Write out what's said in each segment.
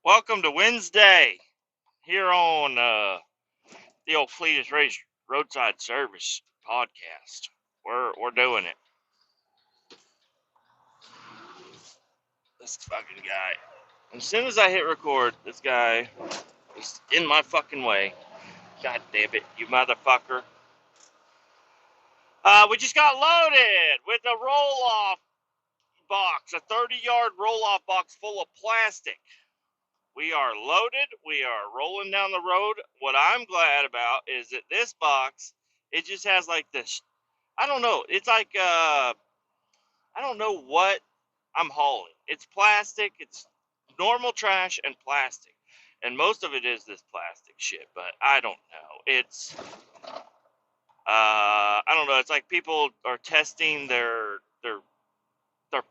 Welcome to Wednesday here on the old Kletus Roadside Service podcast. We're doing it. This fucking guy. As soon as I hit record, this guy is in my fucking way. God damn it, you motherfucker. We just got loaded with a roll-off box, a 30-yard roll-off box full of plastic. We are loaded. We are rolling down the road. What I'm glad about is that this box, it just has like this, I don't know. It's like, I don't know what I'm hauling. It's plastic. It's normal trash and plastic. And most of it is this plastic shit, but I don't know. It's, I don't know. It's like people are testing their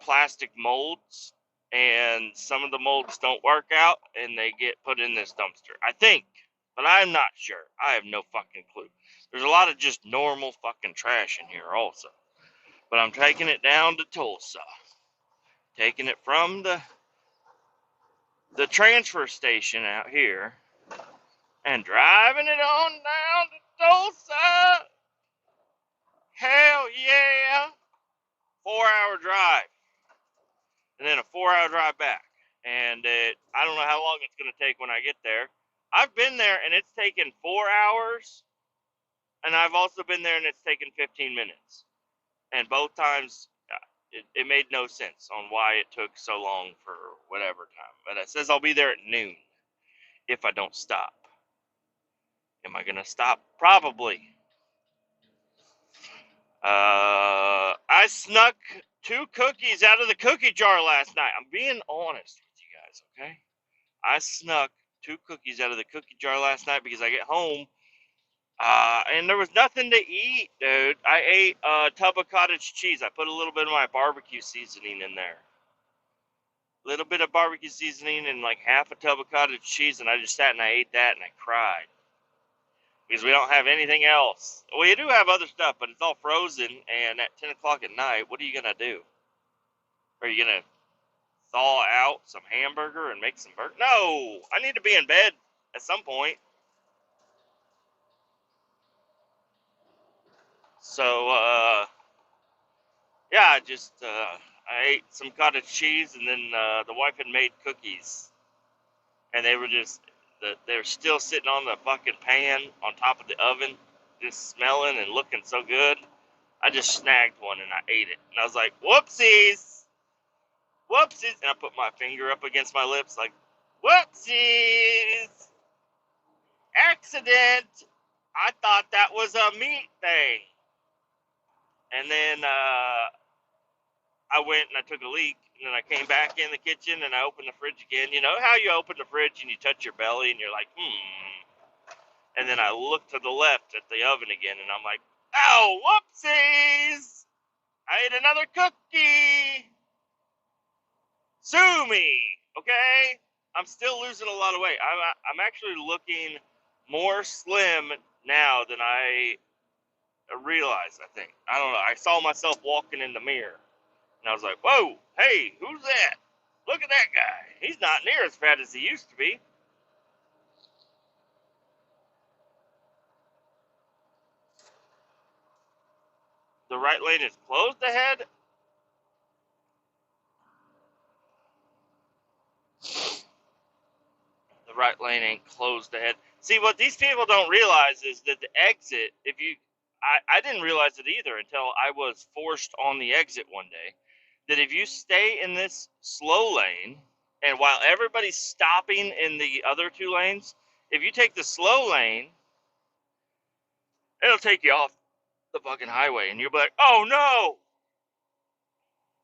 plastic molds, and some of the molds don't work out, and they get put in this dumpster, I think, but I'm not sure. I have no fucking clue. There's a lot of just normal fucking trash in here also, but I'm taking it down to Tulsa, taking it from the transfer station out here, and driving it on down to Tulsa. Hell yeah. 4-hour drive, and then a 4-hour drive back. And I don't know how long it's going to take when I get there. I've been there, and it's taken 4 hours, and I've also been there, and it's taken 15 minutes. And both times, it made no sense on why it took so long for whatever time. But it says I'll be there at noon if I don't stop. Am I going to stop? Probably. I snuck 2 cookies out of the cookie jar last night. I'm being honest with you guys, okay? I snuck 2 cookies out of the cookie jar last night because I get home, and there was nothing to eat, dude. I ate a tub of cottage cheese. I put a little bit of my barbecue seasoning in there. A little bit of barbecue seasoning and like half a tub of cottage cheese, and I just sat and I ate that and I cried. Because we don't have anything else. We do have other stuff, but it's all frozen, and at 10 o'clock at night, what are you going to do? Are you going to thaw out some hamburger and make some burger? No! I need to be in bed at some point. So, yeah, I ate some cottage cheese, and then the wife had made cookies. And they were they were still sitting on the fucking pan on top of the oven, just smelling and looking so good. I just snagged one and I ate it. And I was like, whoopsies! Whoopsies! And I put my finger up against my lips like, whoopsies! Accident! I thought that was a meat thing. And then I went and I took a leak. And then I came back in the kitchen and I opened the fridge again. You know how you open the fridge and you touch your belly and you're like, And then I looked to the left at the oven again and I'm like, oh, whoopsies! I ate another cookie! Sue me! Okay? I'm still losing a lot of weight. I'm actually looking more slim now than I realized, I think. I don't know. I saw myself walking in the mirror. And I was like, whoa, hey, who's that? Look at that guy. He's not near as fat as he used to be. The right lane is closed ahead. The right lane ain't closed ahead. See, what these people don't realize is that the exit, I didn't realize it either until I was forced on the exit one day, that if you stay in this slow lane, and while everybody's stopping in the other 2 lanes, if you take the slow lane, it'll take you off the fucking highway, and you'll be like, oh no!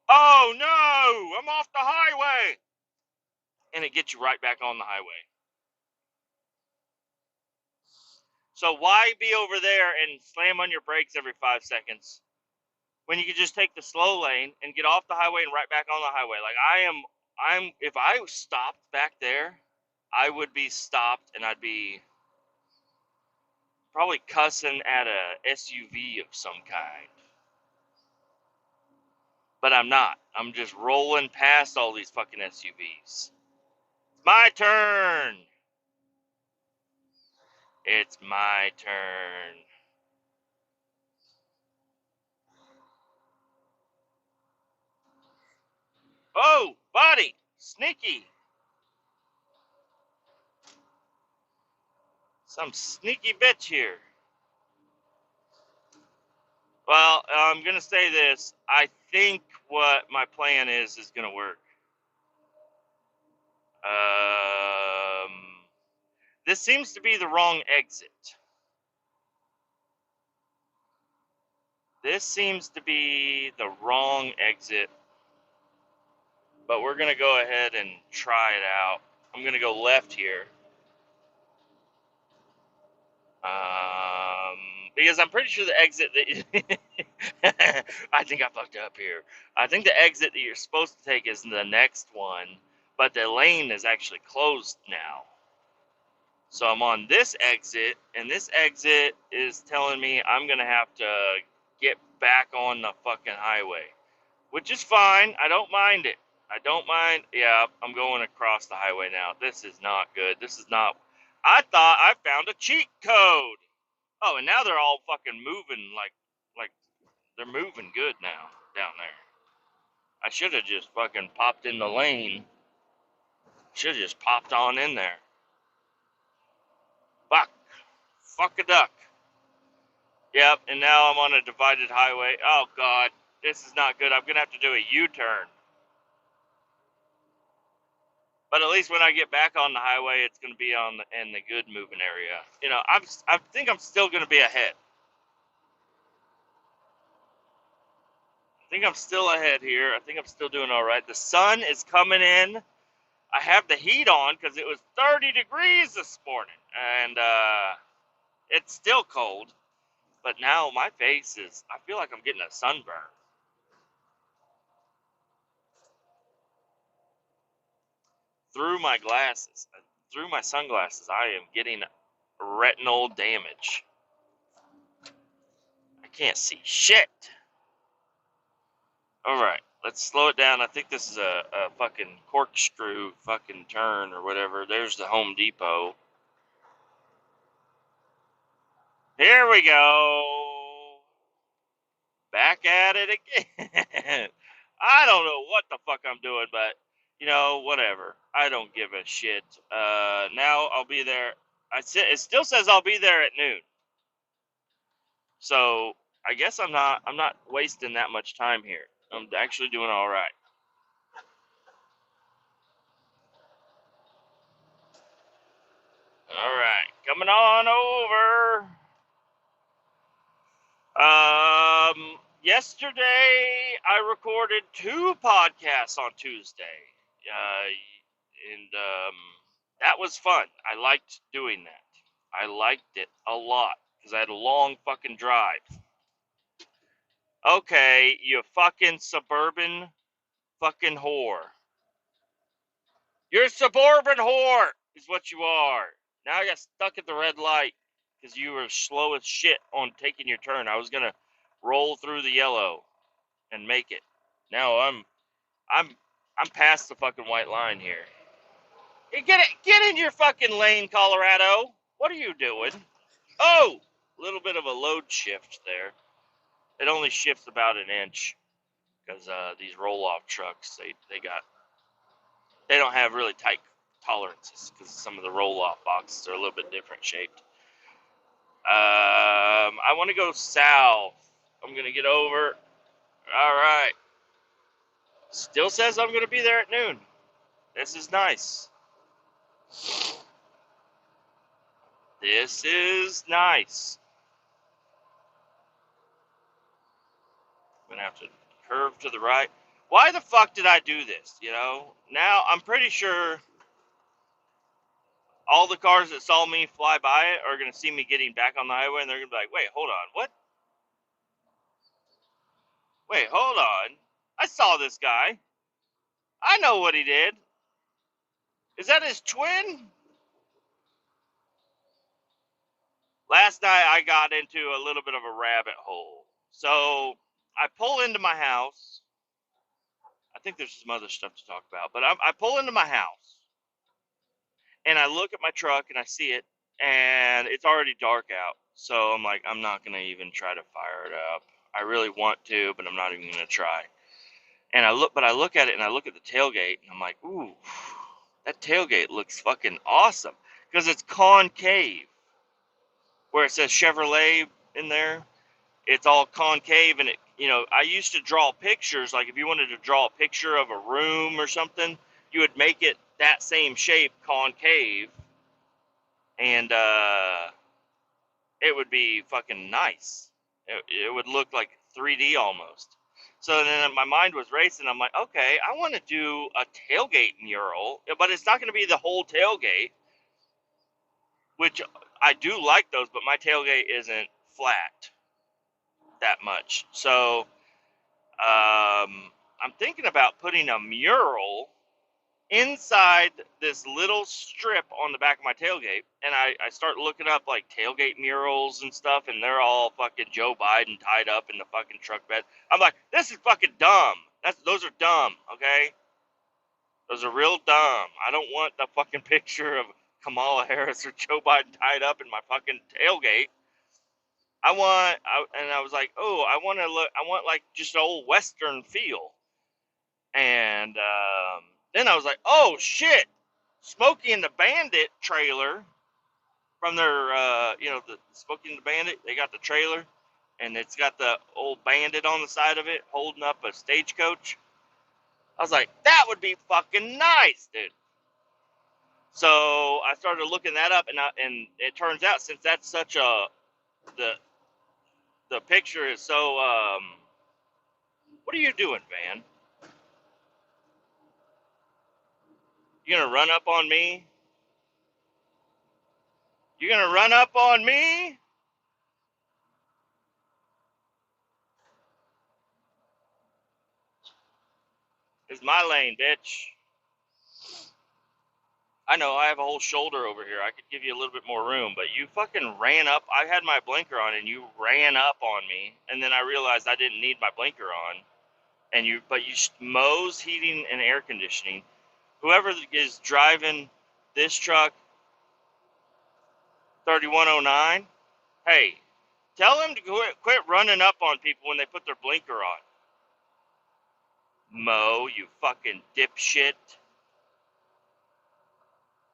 Oh no! I'm off the highway! And it gets you right back on the highway. So why be over there and slam on your brakes every 5 seconds when you could just take the slow lane and get off the highway and right back on the highway? Like if I stopped back there, I would be stopped and I'd be probably cussing at a SUV of some kind. But I'm not. I'm just rolling past all these fucking SUVs. My turn. It's my turn. Oh, buddy. Sneaky. Some sneaky bitch here. Well, I'm going to say this. I think what my plan is going to work. This seems to be the wrong exit. This seems to be the wrong exit. But we're going to go ahead and try it out. I'm going to go left here. Because I'm pretty sure the exit that I think I fucked up here. I think the exit that you're supposed to take is the next one, but the lane is actually closed now. So I'm on this exit, and this exit is telling me I'm gonna have to get back on the fucking highway, which is fine. I don't mind it. I don't mind. Yeah, I'm going across the highway now. This is not good. This is not. I thought I found a cheat code. Oh, and now they're all fucking moving like they're moving good now down there. I should have just fucking popped in the lane. Should have just popped on in there. Fuck a duck. Yep, and now I'm on a divided highway. Oh god, this is not good. I'm gonna have to do a U-turn. But at least when I get back on the highway, it's gonna be in the good moving area. You know, I think I'm still gonna be ahead. I think I'm still ahead here. I think I'm still doing all right. The sun is coming in. I have the heat on because it was 30 degrees this morning, and it's still cold. But now my face is. I feel like I'm getting a sunburn. Through my glasses, through my sunglasses, I am getting retinal damage. I can't see shit. Alright, let's slow it down. I think this is a fucking corkscrew fucking turn or whatever. There's the Home Depot. Here we go. Back at it again. I don't know what the fuck I'm doing, but, you know, whatever. I don't give a shit. Now I'll be there. It still says I'll be there at noon. So I guess I'm not wasting that much time here. I'm actually doing all right. All right, coming on over. Yesterday I recorded 2 podcasts on Tuesday, and that was fun. I liked doing that. I liked it a lot because I had a long fucking drive. Okay, you fucking suburban fucking whore. You're a suburban whore, is what you are. Now I got stuck at the red light because you were slow as shit on taking your turn. I was gonna roll through the yellow and make it. Now I'm past the fucking white line here. Hey, get in your fucking lane, Colorado. What are you doing? Oh, a little bit of a load shift there. It only shifts about an inch because these roll-off trucks they don't have really tight tolerances because some of the roll-off boxes are a little bit different shaped. I want to go south. I'm gonna get over. All right. Still says I'm gonna be there at noon. This is nice. This is nice. I'm gonna have to curve to the right. Why the fuck did I do this? You know. Now I'm pretty sure all the cars that saw me fly by it are gonna see me getting back on the highway, and they're gonna be like, "Wait, hold on, what? Wait, hold on. I saw this guy. I know what he did. Is that his twin?" Last night I got into a little bit of a rabbit hole. So I pull into my house. I think there's some other stuff to talk about, but I pull into my house. And I look at my truck and I see it, and it's already dark out. So I'm like, I'm not going to even try to fire it up. I really want to, but I'm not even going to try. And I look at it and I look at the tailgate and I'm like, ooh, that tailgate looks fucking awesome. Because it's concave. Where it says Chevrolet in there, it's all concave, and I used to draw pictures. Like if you wanted to draw a picture of a room or something, you would make it that same shape, concave, and it would be fucking nice. It would look like 3D almost. So then my mind was racing. I'm like, okay, I want to do a tailgate mural, but it's not going to be the whole tailgate, which I do like those, but my tailgate isn't flat that much. So I'm thinking about putting a mural inside this little strip on the back of my tailgate, and I start looking up like tailgate murals and stuff, and they're all fucking Joe Biden tied up in the fucking truck bed. I'm like, this is fucking dumb. Those are dumb, okay? Those are real dumb. I don't want the fucking picture of Kamala Harris or Joe Biden tied up in my fucking tailgate. And I was like, oh, I want like just an old Western feel. And then I was like, oh shit, Smokey and the Bandit trailer from their, the Smokey and the Bandit, they got the trailer, and it's got the old bandit on the side of it holding up a stagecoach. I was like, that would be fucking nice, dude. So I started looking that up, and it turns out, since that's such the picture is so, what are you doing, Van? You gonna run up on me? You gonna run up on me? It's my lane, bitch. I know, I have a whole shoulder over here. I could give you a little bit more room, but you fucking ran up. I had my blinker on, and you ran up on me, and then I realized I didn't need my blinker on. But you Moe's Heating and Air Conditioning. Whoever is driving this truck, 3109, hey, tell them to quit running up on people when they put their blinker on. Mo, you fucking dipshit.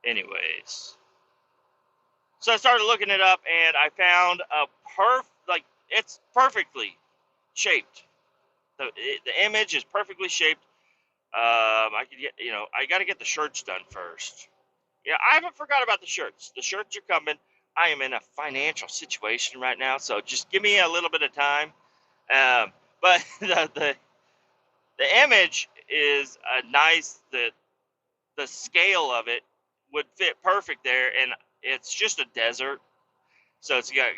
Anyways. So I started looking it up, and I found it's perfectly shaped. The image is perfectly shaped. I got to get the shirts done first. Yeah, I haven't forgot about the shirts. The shirts are coming. I am in a financial situation right now, so just give me a little bit of time. But the image is nice. The scale of it would fit perfect there, and it's just a desert, so it's got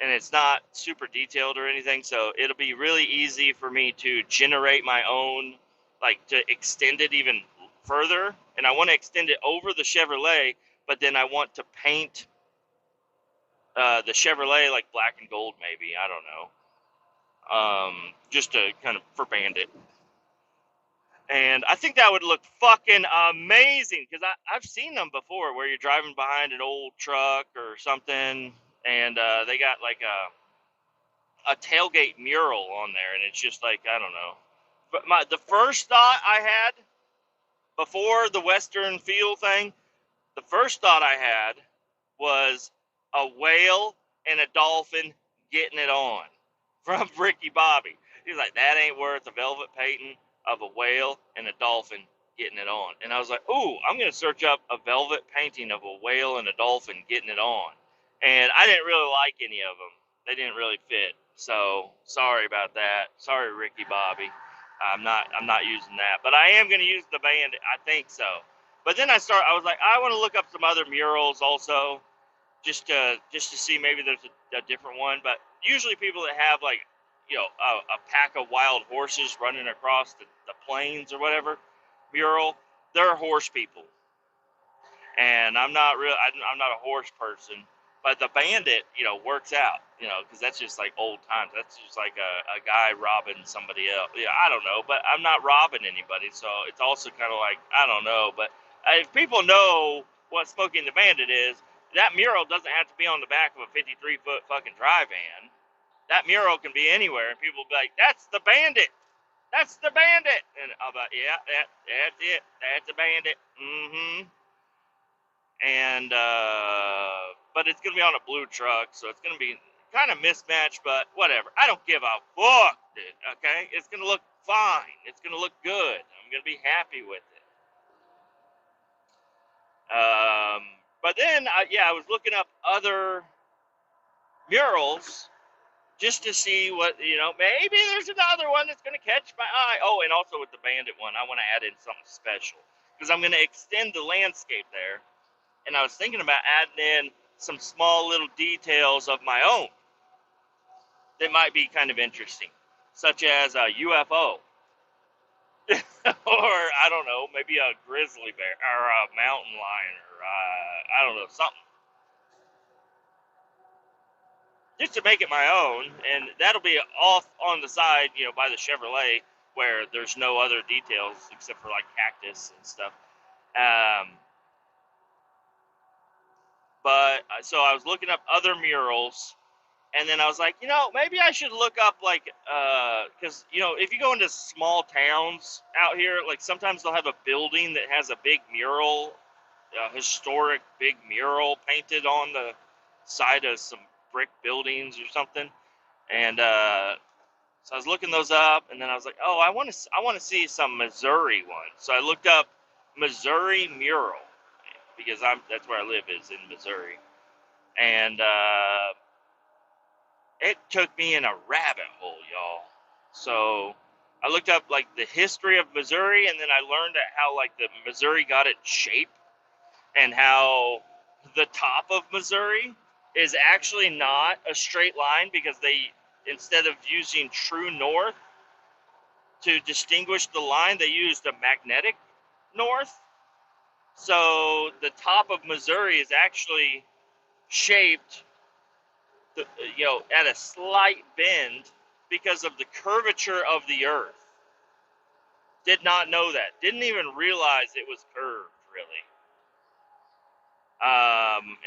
and it's not super detailed or anything, so it'll be really easy for me to generate my own, to extend it even further. And I want to extend it over the Chevrolet, but then I want to paint the Chevrolet like black and gold, maybe, I don't know, just to kind of for Bandit. And I think that would look fucking amazing, because I've seen them before where you're driving behind an old truck or something, and they got like a tailgate mural on there, and it's just like, I don't know. But the first thought I had before the Western feel thing, the first thought I had was a whale and a dolphin getting it on from Ricky Bobby. He's like, that ain't worth a velvet painting of a whale and a dolphin getting it on. And I was like, ooh, I'm going to search up a velvet painting of a whale and a dolphin getting it on. And I didn't really like any of them. They didn't really fit. So sorry about that. Sorry, Ricky Bobby. I'm not using that. But I am going to use the Bandit. I think so. But then I was like, I want to look up some other murals also, just to see maybe there's a different one. But usually people that have a pack of wild horses running across the plains or whatever mural, they're horse people. And I'm not a horse person, but the Bandit, works out, because that's just like old times. That's just like a guy robbing somebody else. Yeah, I don't know, but I'm not robbing anybody, so it's also kind of like, I don't know. But if people know what Smokey and the Bandit is, that mural doesn't have to be on the back of a 53-foot fucking dry van. That mural can be anywhere, and people will be like, "That's the Bandit. That's the Bandit." And I'll be like, "Yeah, that's it. That's the Bandit." Mm-hmm. And but it's gonna be on a blue truck, so it's gonna be kind of mismatched, but whatever. I don't give a fuck, dude. Okay, it's gonna look fine. It's gonna look good. I'm gonna be happy with it. But then, I was looking up other murals just to see what, maybe there's another one that's going to catch my eye. Oh, and also with the Bandit one, I want to add in something special because I'm going to extend the landscape there. And I was thinking about adding in some small little details of my own that might be kind of interesting, such as a UFO. Or, I don't know, maybe a grizzly bear or a mountain lion or, I don't know, something. Just to make it my own, and that'll be off on the side, by the Chevrolet, where there's no other details except for like cactus and stuff. But so I was looking up other murals, and then I was like, maybe I should look up like, because if you go into small towns out here, like sometimes they'll have a building that has a big mural, a historic big mural painted on the side of some brick buildings or something. And so I was looking those up, and then I was like, oh, I want to see some Missouri ones. So I looked up Missouri mural because that's where I live, is in Missouri, and it took me in a rabbit hole, y'all. So I looked up like the history of Missouri, and then I learned how like the Missouri got its shape, and how the top of Missouri is actually not a straight line because they, instead of using true north to distinguish the line, they used a magnetic north. So the top of Missouri is actually shaped, at a slight bend because of the curvature of the earth. Did not know that. Didn't even realize it was curved, really.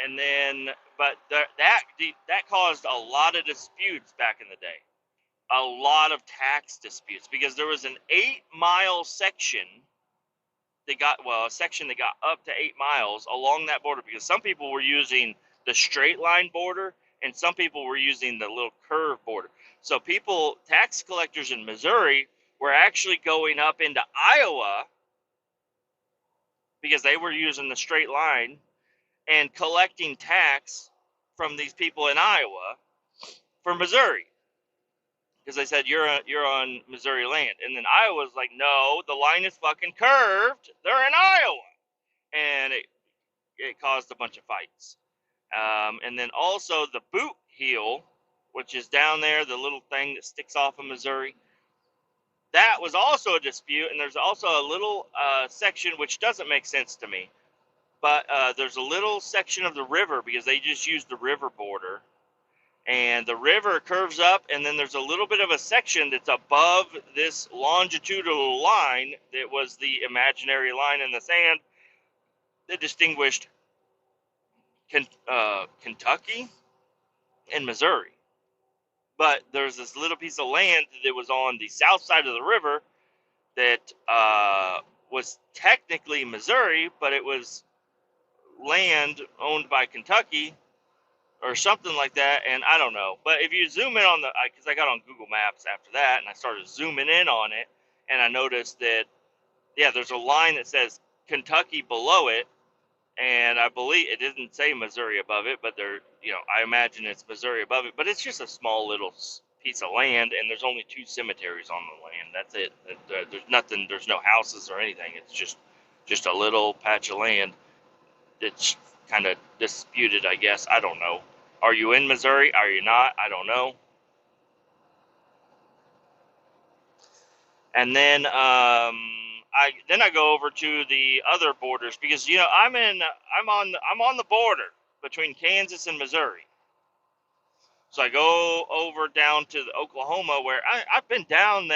And then, but that caused a lot of disputes back in the day. A lot of tax disputes because there was an 8-mile section a section that got up to 8 miles along that border because some people were using the straight line border and some people were using the little curve border. So tax collectors in Missouri were actually going up into Iowa because they were using the straight line and collecting tax from these people in Iowa for Missouri. Because they said, you're on Missouri land. And then Iowa's like, no, the line is fucking curved. They're in Iowa. And it caused a bunch of fights. And then also the boot heel, which is down there, the little thing that sticks off of Missouri, that was also a dispute. And there's also a little section which doesn't make sense to me. But there's a little section of the river because they just used the river border. And the river curves up, and then there's a little bit of a section that's above this longitudinal line that was the imaginary line in the sand that distinguished Kentucky and Missouri. But there's this little piece of land that was on the south side of the river that was technically Missouri, but it was land owned by Kentucky or something like that, and I don't know. But if you zoom in on because I got on Google Maps after that, and I started zooming in on it, and I noticed that, there's a line that says Kentucky below it, and I believe it didn't say Missouri above it, but I imagine it's Missouri above it, but it's just a small little piece of land, and there's only 2 cemeteries on the land. That's it. There's nothing. There's no houses or anything. It's just a little patch of land that's kind of disputed, I guess. I don't know. Are you in Missouri? Are you not? I don't know. And then I go over to the other borders because I'm on the border between Kansas and Missouri. So I go over down to Oklahoma, where I've been down in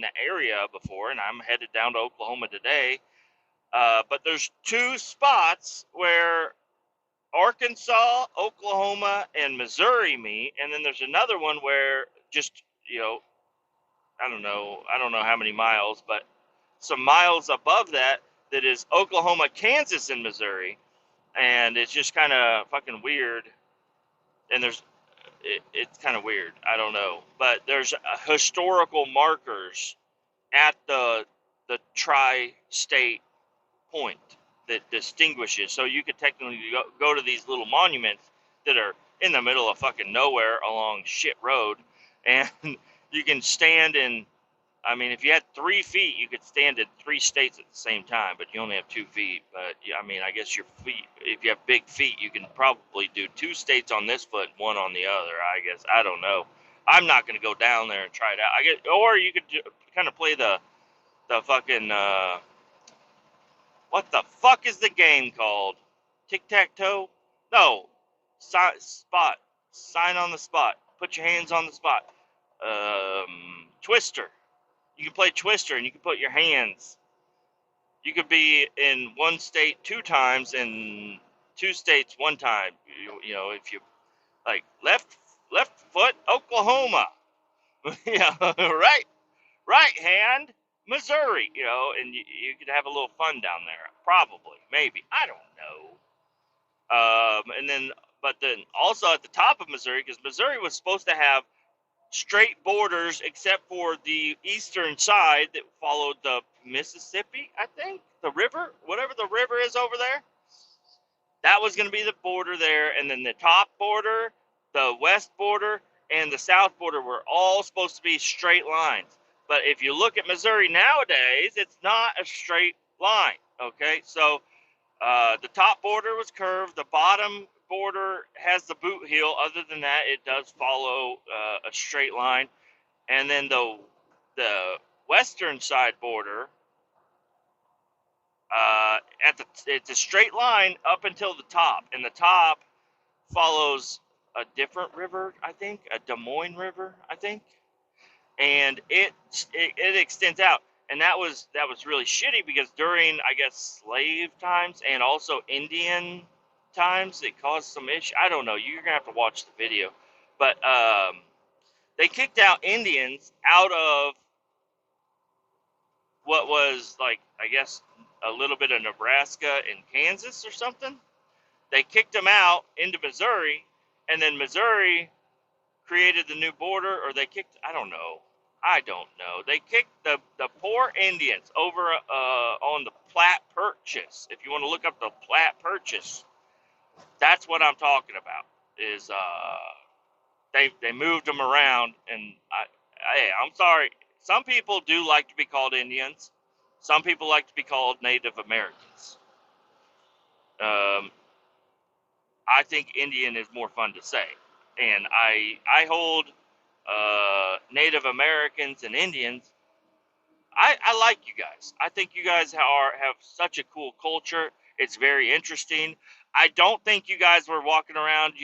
the area before, and I'm headed down to Oklahoma today. But there's two spots where Arkansas, Oklahoma, and Missouri meet, and then there's another one where just I don't know how many miles, but some miles above that is Oklahoma, Kansas, and Missouri, and it's just kind of fucking weird. And it's kind of weird. I don't know, but there's historical markers at the tri-state point that distinguishes. So you could technically go to these little monuments that are in the middle of fucking nowhere along shit road, and you can stand in. I mean, if you had 3 feet, you could stand in 3 states at the same time, but you only have 2 feet. But I mean, I guess your feet, if you have big feet, you can probably do 2 states on this foot, one on the other. I guess I don't know. I'm not going to go down there and try it out. I guess, or you could kind of play the fucking what the fuck is the game called? Tic tac toe? No, spot. Sign on the spot. Put your hands on the spot. Twister. You can play Twister and you can put your hands. You could be in one state 2 times and 2 states 1 time. If you like left foot Oklahoma, right hand Missouri, and you could have a little fun down there. Probably, maybe, I don't know. And then, but then also at the top of Missouri, because Missouri was supposed to have straight borders except for the eastern side that followed the Mississippi, I think, the river, whatever the river is over there. That was going to be the border there, and then the top border, the west border, and the south border were all supposed to be straight lines. But if you look at Missouri nowadays, it's not a straight line. Okay, so the top border was curved. The bottom border has the boot heel. Other than that, it does follow a straight line. And then the western side border, it's a straight line up until the top, and the top follows a different river, I think, a Des Moines River, I think, and it extends out. And that was really shitty because during, I guess, slave times and also Indian times, it caused some issue. I don't know. You're gonna have to watch the video, but they kicked out Indians out of what was, like, I guess, a little bit of Nebraska and Kansas or something. They kicked them out into Missouri, and then Missouri created the new border, or they kicked, I don't know. They kicked the poor Indians over on the Platte Purchase. If you want to look up the Platte Purchase, that's what I'm talking about. Is they moved them around, and I'm sorry. Some people do like to be called Indians. Some people like to be called Native Americans. Um, I think Indian is more fun to say, and I hold Native Americans and Indians. I like you guys. I think you guys have such a cool culture. It's very interesting. I don't think you guys were walking around,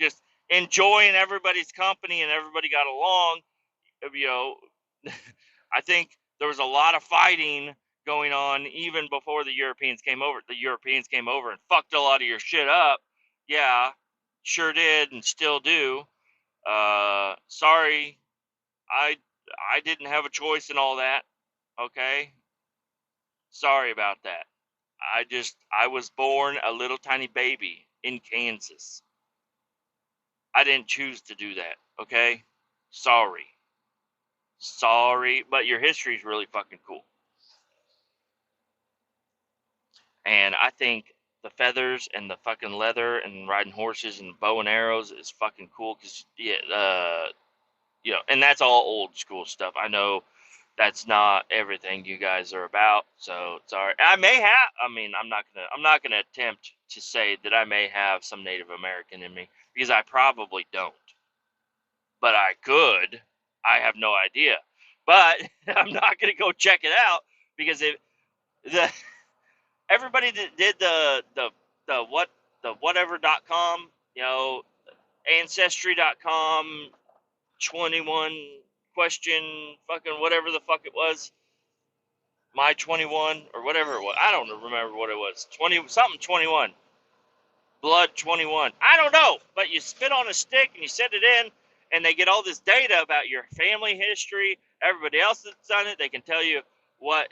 just enjoying everybody's company and everybody got along. You know, I think there was a lot of fighting going on even before the Europeans came over. The Europeans came over and fucked a lot of your shit up. Yeah, sure did and still do. Sorry, I I didn't have a choice in all that. Okay, sorry about that. I was born a little tiny baby in Kansas. I didn't choose to do that. Okay, sorry, but your history is really fucking cool. And I think the feathers and the fucking leather and riding horses and bow and arrows is fucking cool because, yeah, and that's all old school stuff. I know that's not everything you guys are about, so sorry. I may have. I mean, I'm not gonna attempt to say that I may have some Native American in me because I probably don't, but I could. I have no idea, but I'm not gonna go check it out because the everybody that did the whatever.com, ancestry.com, 21 question fucking whatever the fuck it was, My 21 or whatever it was. I don't remember what it was. 20 something 21. Blood 21. I don't know, but you spit on a stick and you set it in, and they get all this data about your family history, everybody else that's done it. They can tell you what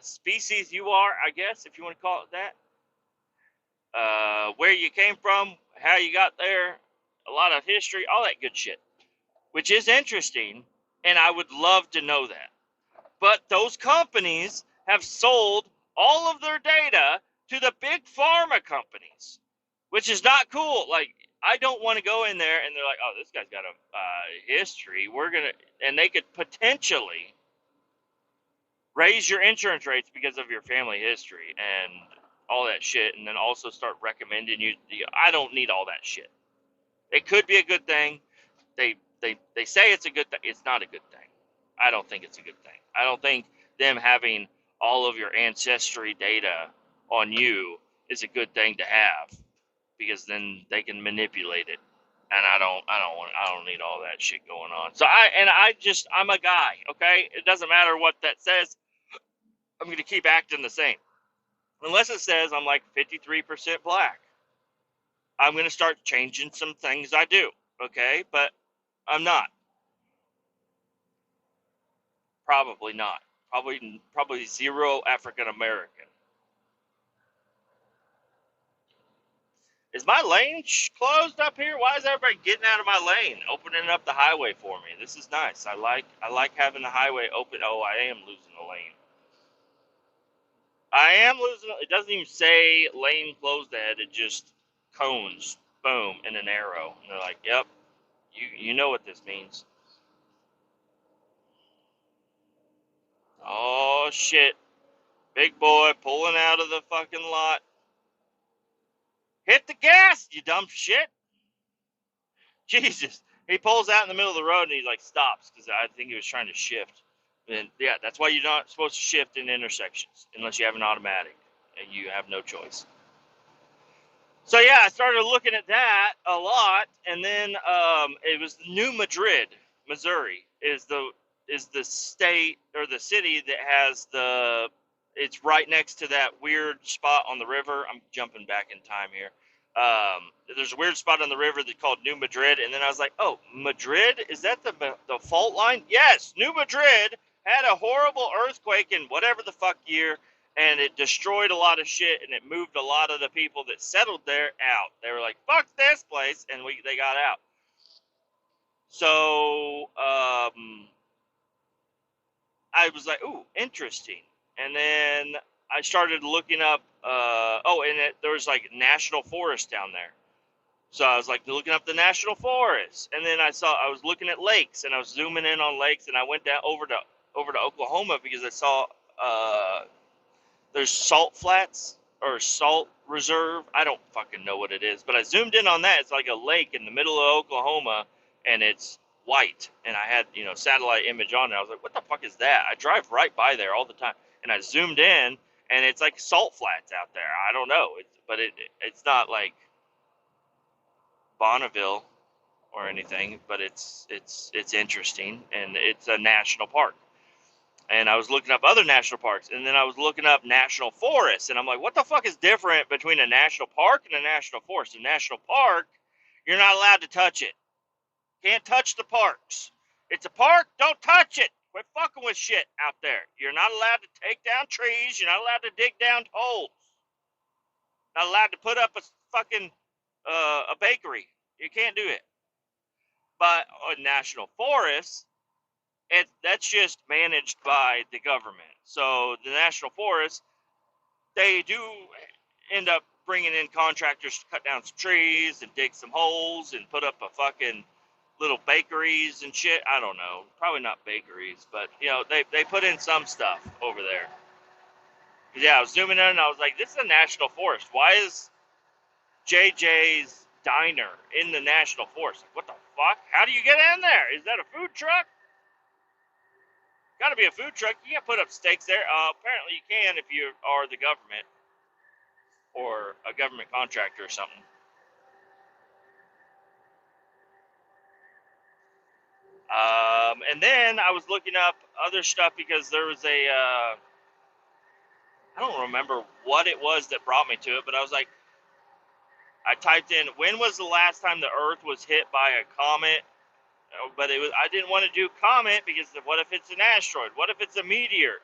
species you are, I guess, if you want to call it that, where you came from, how you got there, a lot of history, all that good shit, which is interesting, and I would love to know that. But those companies have sold all of their data to the big pharma companies, which is not cool. Like, I don't want to go in there and they're like, oh, this guy's got a history. And they could potentially raise your insurance rates because of your family history and all that shit. And then also start recommending you. I don't need all that shit. It could be a good thing. They say it's a good thing. It's not a good thing. I don't think it's a good thing. I don't think them having all of your ancestry data on you is a good thing to have, because then they can manipulate it. And I don't need all that shit going on. So I'm a guy, okay? It doesn't matter what that says. I'm going to keep acting the same. Unless it says I'm like 53% black. I'm going to start changing some things I do, okay? But I'm not. Probably not. Probably zero African American. Is my lane closed up here? Why is everybody getting out of my lane, opening up the highway for me? This is nice. I like having the highway open. Oh, I am losing a lane. I am losing. It doesn't even say lane closed ahead. It just cones, boom, and an arrow. And they're like, "Yep, you know what this means." Oh shit! Big boy pulling out of the fucking lot. Hit the gas, you dumb shit! Jesus. He pulls out in the middle of the road and he like stops because I think he was trying to shift. And yeah, that's why you're not supposed to shift in intersections unless you have an automatic and you have no choice. So yeah, I started looking at that a lot, and then it was New Madrid, Missouri, is the state or the city that has it's right next to that weird spot on the river. I'm jumping back in time here. There's a weird spot on the river that's called New Madrid, and then I was like, oh, Madrid, is that the fault line? Yes, New Madrid had a horrible earthquake in whatever the fuck year, and it destroyed a lot of shit, and it moved a lot of the people that settled there out. They were like, fuck this place, and they got out. So I was like, ooh, interesting. And then I started looking up, there was like national forest down there. So I was like looking up the national forest, and then I was looking at lakes, and I was zooming in on lakes, and I went down over to Oklahoma because I saw there's salt flats or salt reserve. I don't fucking know what it is, but I zoomed in on that. It's like a lake in the middle of Oklahoma, and it's white. And I had, satellite image on it. I was like, what the fuck is that? I drive right by there all the time. And I zoomed in, and it's like salt flats out there. I don't know. It's not like Bonneville or anything, but it's interesting, and it's a national park. And I was looking up other national parks, and then I was looking up national forests, and I'm like, what the fuck is different between a national park and a national forest? A national park, you're not allowed to touch it. Can't touch the parks. It's a park, don't touch it. Quit fucking with shit out there. You're not allowed to take down trees. You're not allowed to dig down holes. Not allowed to put up a fucking a bakery. You can't do it. But a national forest, that's just managed by the government. So the national forest, they do end up bringing in contractors to cut down some trees and dig some holes and put up a fucking little bakeries and shit. I don't know, probably not bakeries, but they put in some stuff over there. Yeah, I was zooming in and I was like, this is a national forest. Why is JJ's Diner in the national forest? Like, what the fuck? How do you get in there? Is that a food truck? Got to be a food truck. You can't put up stakes there. Apparently you can if you are the government or a government contractor or something. And then I was looking up other stuff because there was I don't remember what it was that brought me to it, but I was like, I typed in, when was the last time the Earth was hit by a comet? But I didn't want to do comet because what if it's an asteroid? What if it's a meteor?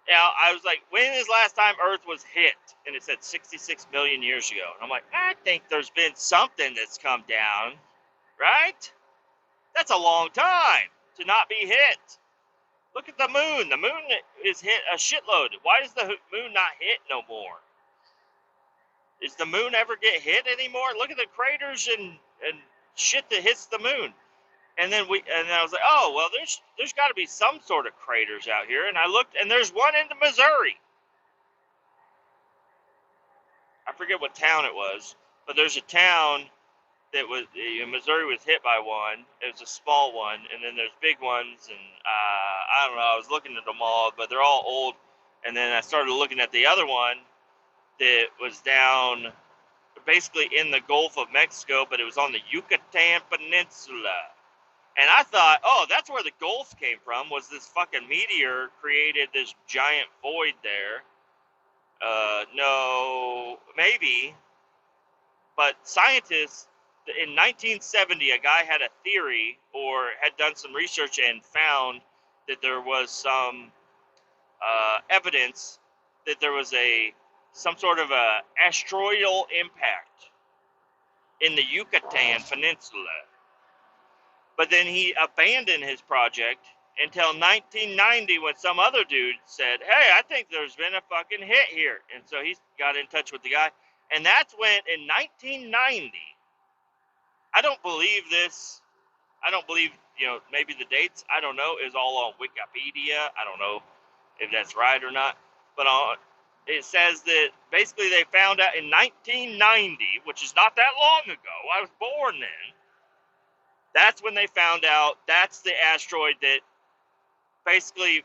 Now, I was like, when is the last time Earth was hit? And it said 66 million years ago. And I'm like, I think there's been something that's come down, right? That's a long time to not be hit. Look at the moon. The moon is hit a shitload. Why does the moon not hit no more? Does the moon ever get hit anymore? Look at the craters and shit that hits the moon. And then I was like, oh well, there's got to be some sort of craters out here. And I looked, and there's one in Missouri. I forget what town it was, but there's a town that was Missouri was hit by one. It was a small one, and then there's big ones, and I don't know. I was looking at them all, but they're all old. And then I started looking at the other one that was down, basically in the Gulf of Mexico, but it was on the Yucatan Peninsula. And I thought, oh, that's where the Gulf came from, was this fucking meteor created this giant void there. No, maybe. But scientists, in 1970, a guy had a theory or had done some research and found that there was some evidence that there was some sort of a asteroidal impact in the Yucatan Peninsula. But then he abandoned his project until 1990 when some other dude said, hey, I think there's been a fucking hit here. And so he got in touch with the guy. And that's when, in 1990, I don't believe this. I don't believe, maybe the dates, I don't know, is all on Wikipedia. I don't know if that's right or not. But it says that basically they found out in 1990, which is not that long ago. I was born then. That's when they found out that's the asteroid that basically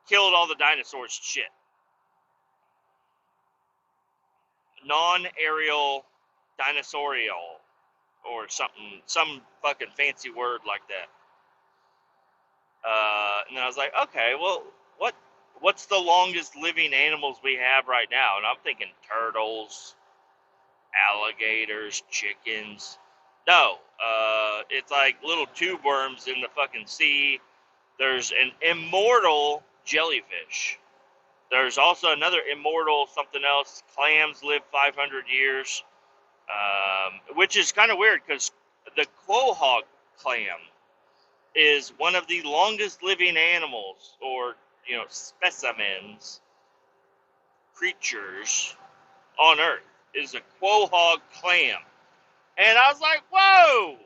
killed all the dinosaurs shit. Non-aerial dinosaurial or something, some fucking fancy word like that. And then I was like, okay, well, what's the longest living animals we have right now? And I'm thinking turtles, alligators, chickens. No, it's like little tube worms in the fucking sea. There's an immortal jellyfish. There's also another immortal something else. Clams live 500 years, which is kind of weird because the quahog clam is one of the longest living animals or, specimens, creatures on Earth is a quahog clam. And I was like, whoa,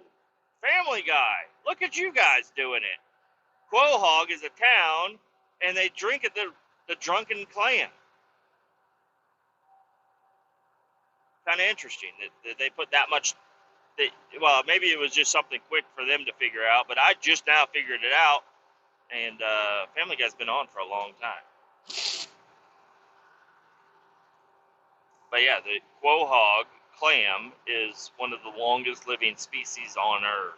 Family Guy, look at you guys doing it. Quahog is a town, and they drink at the drunken clam. Kind of interesting that they put that much. Well, maybe it was just something quick for them to figure out, but I just now figured it out, and Family Guy's been on for a long time. But yeah, the quahog clam is one of the longest living species on Earth.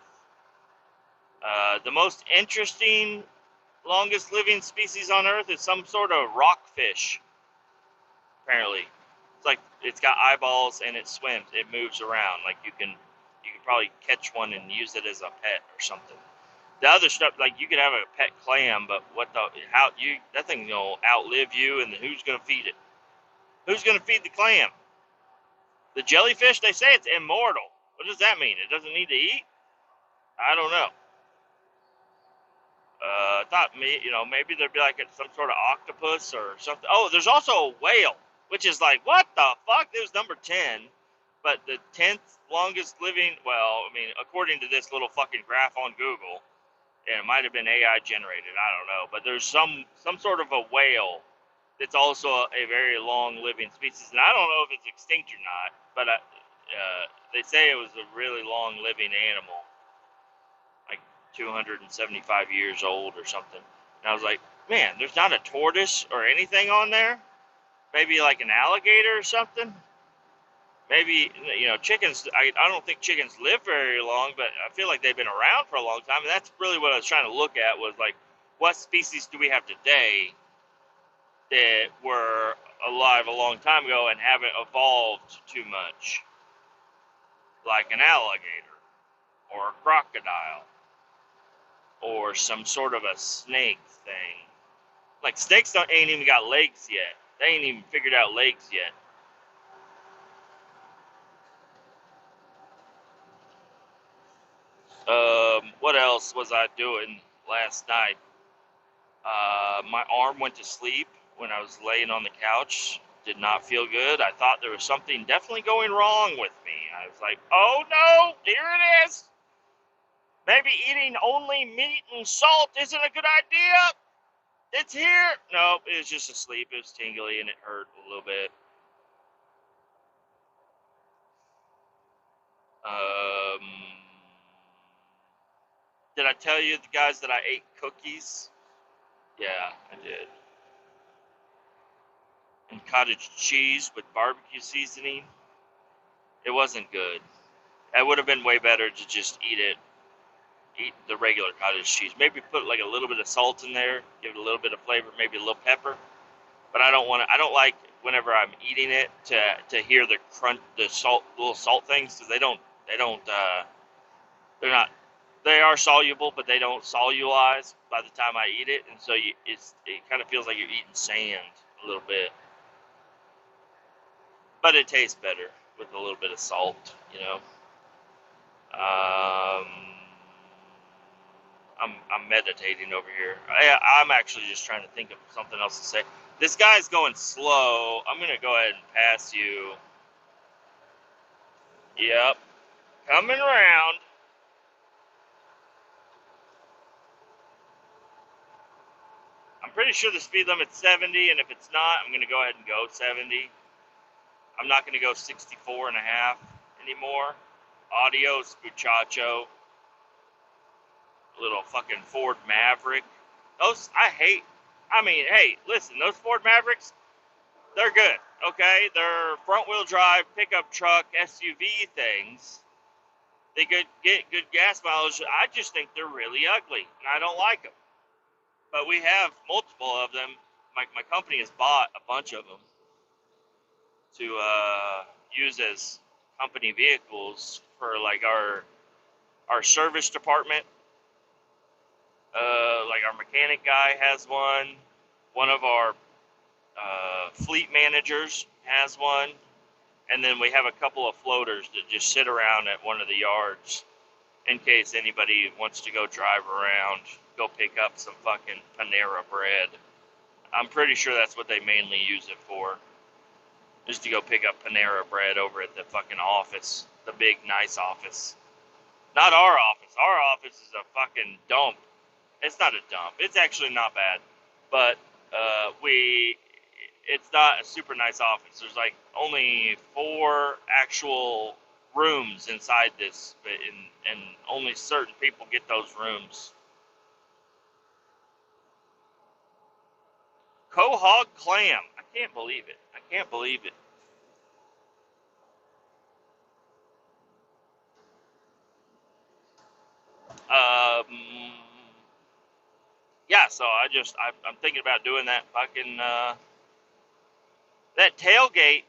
The most interesting longest living species on Earth is some sort of rockfish. Apparently, it's like it's got eyeballs and it swims. It moves around. Like you can probably catch one and use it as a pet or something. The other stuff, like you could have a pet clam, but that thing will outlive you, and who's gonna feed it? Who's gonna feed the clam? The jellyfish, they say it's immortal. What does that mean? It doesn't need to eat? I don't know. Thought maybe there'd be like some sort of octopus or something. Oh, there's also a whale, which is like, what the fuck? It was number 10, but the 10th longest living. Well, I mean, according to this little fucking graph on Google, and it might have been AI generated. I don't know, but there's some sort of a whale that's also a very long living species, and I don't know if it's extinct or not, but they say it was a really long living animal. 275 years old or something. And I was like, man, there's not a tortoise or anything on there? Maybe like an alligator or something? Maybe, chickens, I don't think chickens live very long, but I feel like they've been around for a long time. And that's really what I was trying to look at was like, what species do we have today that were alive a long time ago and haven't evolved too much, like an alligator or a crocodile or some sort of a snake thing. Like snakes ain't even got legs yet. They ain't even figured out legs yet. What else was I doing last night? My arm went to sleep when I was laying on the couch. Did not feel good. I thought there was something definitely going wrong with me. I was like, oh no, here it is. Maybe eating only meat and salt isn't a good idea. It's here. No, it was just asleep. It was tingly and it hurt a little bit. Um, did I tell you the guys that I ate cookies? Yeah, I did. And cottage cheese with barbecue seasoning. It wasn't good. It would have been way better to just eat the regular cottage cheese. Maybe put like a little bit of salt in there, give it a little bit of flavor, maybe a little pepper. But I don't want to. I don't like whenever I'm eating it to hear the crunch, the salt, little salt things, because they don't. They're not. They are soluble, but they don't solubilize by the time I eat it, and so it kind of feels like you're eating sand a little bit. But it tastes better with a little bit of salt, you know. Um, I'm meditating over here. I'm actually just trying to think of something else to say. This guy's going slow. I'm gonna go ahead and pass you. Yep, coming around. I'm pretty sure the speed limit's 70, and if it's not, I'm gonna go ahead and go 70. I'm not gonna go 64 and a half anymore. Adios, muchacho. Little fucking Ford Maverick. Those I hate. I mean, hey, listen, those Ford Mavericks, they're good. Okay, they're front-wheel drive pickup truck SUV things. They could get good gas mileage. I just think they're really ugly, and I don't like them. But we have multiple of them. My company has bought a bunch of them to use as company vehicles for like our service department. Like our mechanic guy has one. One of our fleet managers has one. And then we have a couple of floaters that just sit around at one of the yards in case anybody wants to go drive around, go pick up some fucking Panera bread. I'm pretty sure that's what they mainly use it for, is to go pick up Panera bread over at the fucking office, the big nice office. Not our office. Our office is a fucking dump. It's not a dump. It's actually not bad, but it's not a super nice office. There's like only 4 actual rooms inside this, and only certain people get those rooms. Quahog clam. I can't believe it. I can't believe it. Um, yeah. So I'm thinking about doing that fucking that tailgate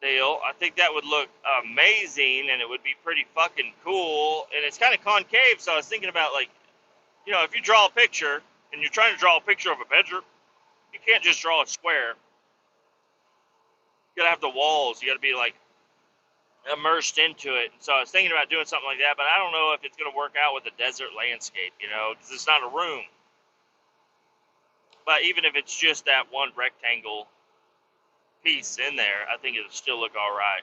deal. I think that would look amazing, and it would be pretty fucking cool. And it's kind of concave, so I was thinking about like, if you draw a picture and you're trying to draw a picture of a bedroom, you can't just draw a square. You gotta have the walls. You gotta be like immersed into it. And so I was thinking about doing something like that, but I don't know if it's gonna work out with a desert landscape, because it's not a room. But even if it's just that one rectangle piece in there, I think it'll still look all right.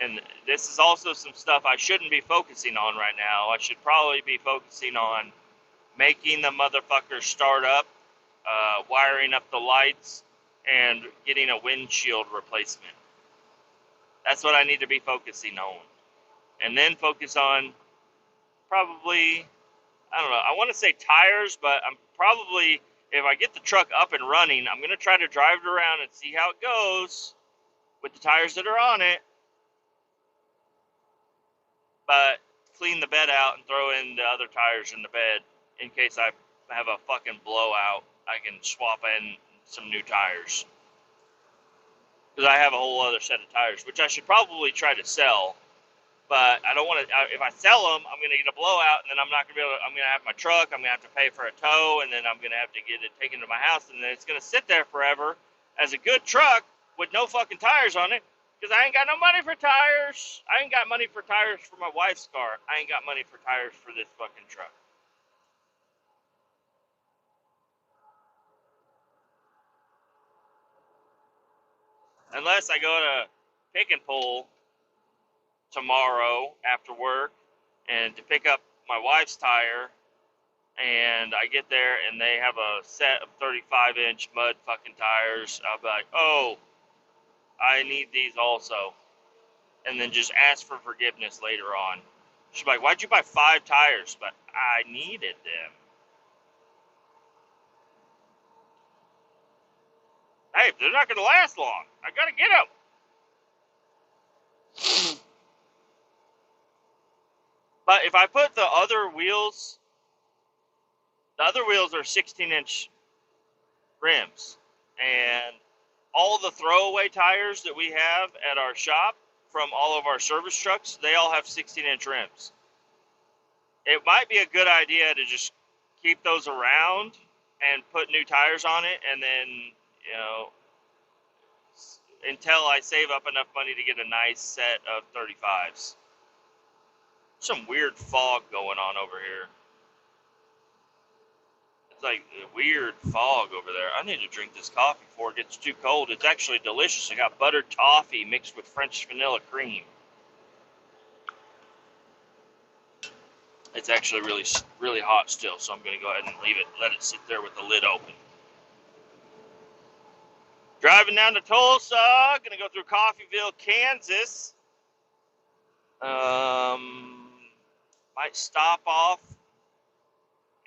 And this is also some stuff I shouldn't be focusing on right now. I should probably be focusing on making the motherfucker start up, wiring up the lights, and getting a windshield replacement. That's what I need to be focusing on. And then focus on probably, I don't know, I want to say tires, but I'm probably, if I get the truck up and running, I'm going to try to drive it around and see how it goes with the tires that are on it. But clean the bed out and throw in the other tires in the bed in case I have a fucking blowout, I can swap in some new tires. Because I have a whole other set of tires, which I should probably try to sell. But I don't want to. If I sell them, I'm going to get a blowout, and then I'm not going to be able to. I'm going to have my truck. I'm going to have to pay for a tow, and then I'm going to have to get it taken to my house, and then it's going to sit there forever as a good truck with no fucking tires on it. Because I ain't got no money for tires. I ain't got money for tires for my wife's car. I ain't got money for tires for this fucking truck. Unless I go to pick and pull tomorrow after work and to pick up my wife's tire, and I get there and they have a set of 35-inch mud fucking tires. I'll be like, oh, I need these also. And then just ask for forgiveness later on. She's like, why'd you buy 5 tires? But I needed them. Hey, they're not going to last long. I got to get them. But if I put the other wheels are 16-inch rims. And all the throwaway tires that we have at our shop from all of our service trucks, they all have 16-inch rims. It might be a good idea to just keep those around and put new tires on it, and then, until I save up enough money to get a nice set of 35s. Some weird fog going on over here. It's like a weird fog over there. I need to drink this coffee before it gets too cold. It's actually delicious. I got buttered toffee mixed with French vanilla cream. It's actually really, really hot still, so I'm going to go ahead and let it sit there with the lid open. Driving down to Tulsa, going to go through Coffeyville, Kansas. Might stop off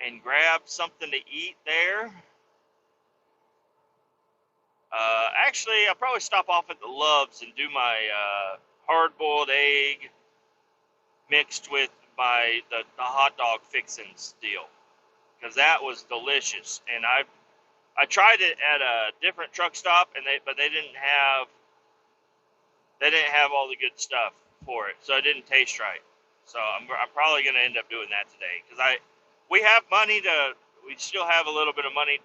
and grab something to eat there. Actually, I'll probably stop off at the Loves and do my hard-boiled egg mixed with the hot dog fixins deal, because that was delicious. And I tried it at a different truck stop, but they didn't have all the good stuff for it, so it didn't taste right. So I'm probably going to end up doing that today, because we have money we still have a little bit of money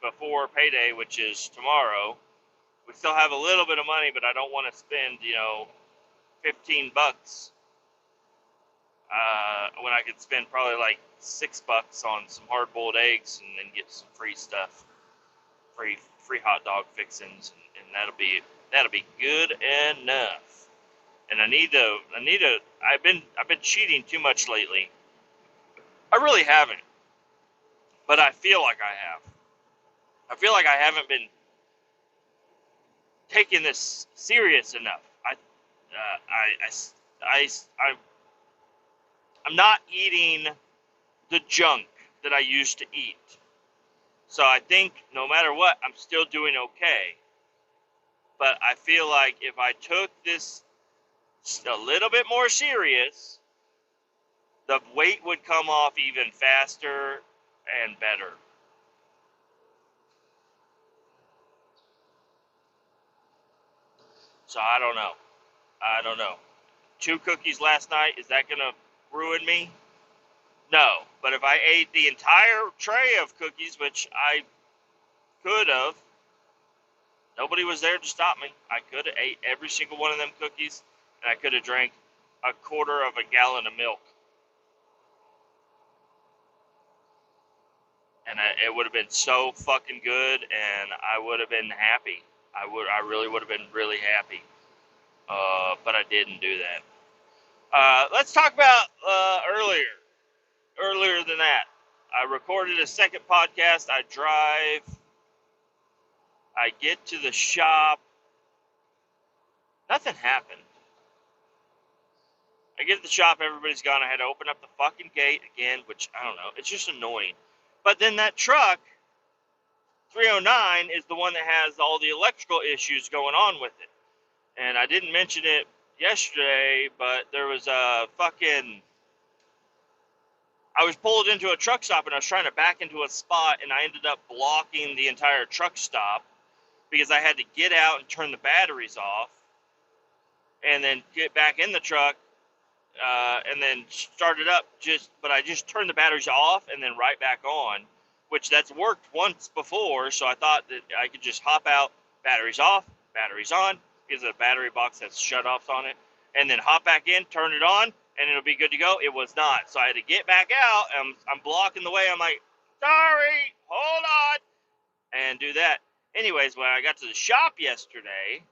before payday, which is tomorrow. We still have a little bit of money, but I don't want to spend, $15 when I could spend probably like $6 on some hard-boiled eggs and then get some free stuff, free hot dog fixins, and that'll be good enough. And I've been cheating too much lately. I really haven't, but I feel like I have. I feel like I haven't been taking this serious enough. I'm not eating the junk that I used to eat. So I think no matter what, I'm still doing okay. But I feel like if I took this a little bit more serious, the weight would come off even faster and better. So I don't know. 2 cookies last night, is that going to ruin me? No. But if I ate the entire tray of cookies, which I could have, nobody was there to stop me. I could have ate every single one of them cookies, and I could have drank a quarter of a gallon of milk. And it would have been so fucking good, and I would have been happy. I really would have been really happy. But I didn't do that. Let's talk about earlier than that. I recorded a second podcast. I drive. I get to the shop. Nothing happened. I get to the shop. Everybody's gone. I had to open up the fucking gate again, which, I don't know. It's just annoying. But then that truck, 309, is the one that has all the electrical issues going on with it. And I didn't mention it yesterday, but there was a fucking I was pulled into a truck stop and I was trying to back into a spot and I ended up blocking the entire truck stop because I had to get out and turn the batteries off and then get back in the truck and then start it up. But I just turned the batteries off and then right back on, which that's worked once before. So I thought that I could just hop out, batteries off, batteries on, because the battery box has shut-offs on it, and then hop back in, turn it on, and it'll be good to go. It was not. So I had to get back out. I'm blocking the way. I'm like, sorry, hold on, and do that. Anyways, when I got to the shop yesterday,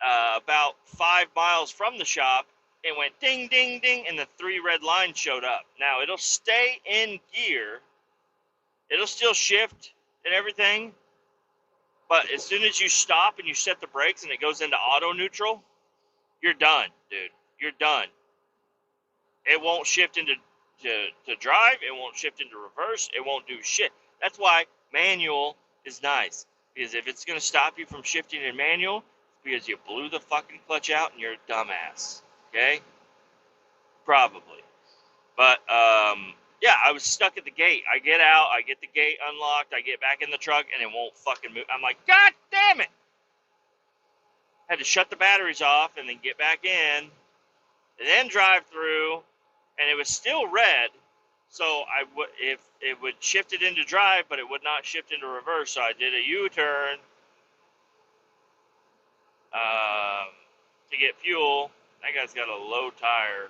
about 5 miles from the shop, it went ding, ding, ding, and the 3 red lines showed up. Now, it'll stay in gear. It'll still shift and everything. But as soon as you stop and you set the brakes and it goes into auto neutral, you're done, dude. You're done. It won't shift into to drive. It won't shift into reverse. It won't do shit. That's why manual is nice. Because if it's going to stop you from shifting in manual, it's because you blew the fucking clutch out and you're a dumbass. Okay? Probably. But, yeah, I was stuck at the gate. I get out, I get the gate unlocked, I get back in the truck, and it won't fucking move. I'm like, God damn it! Had to shut the batteries off and then get back in, and then drive through, and it was still red, so if it would shift it into drive, but it would not shift into reverse, so I did a U-turn to get fuel. That guy's got a low tire.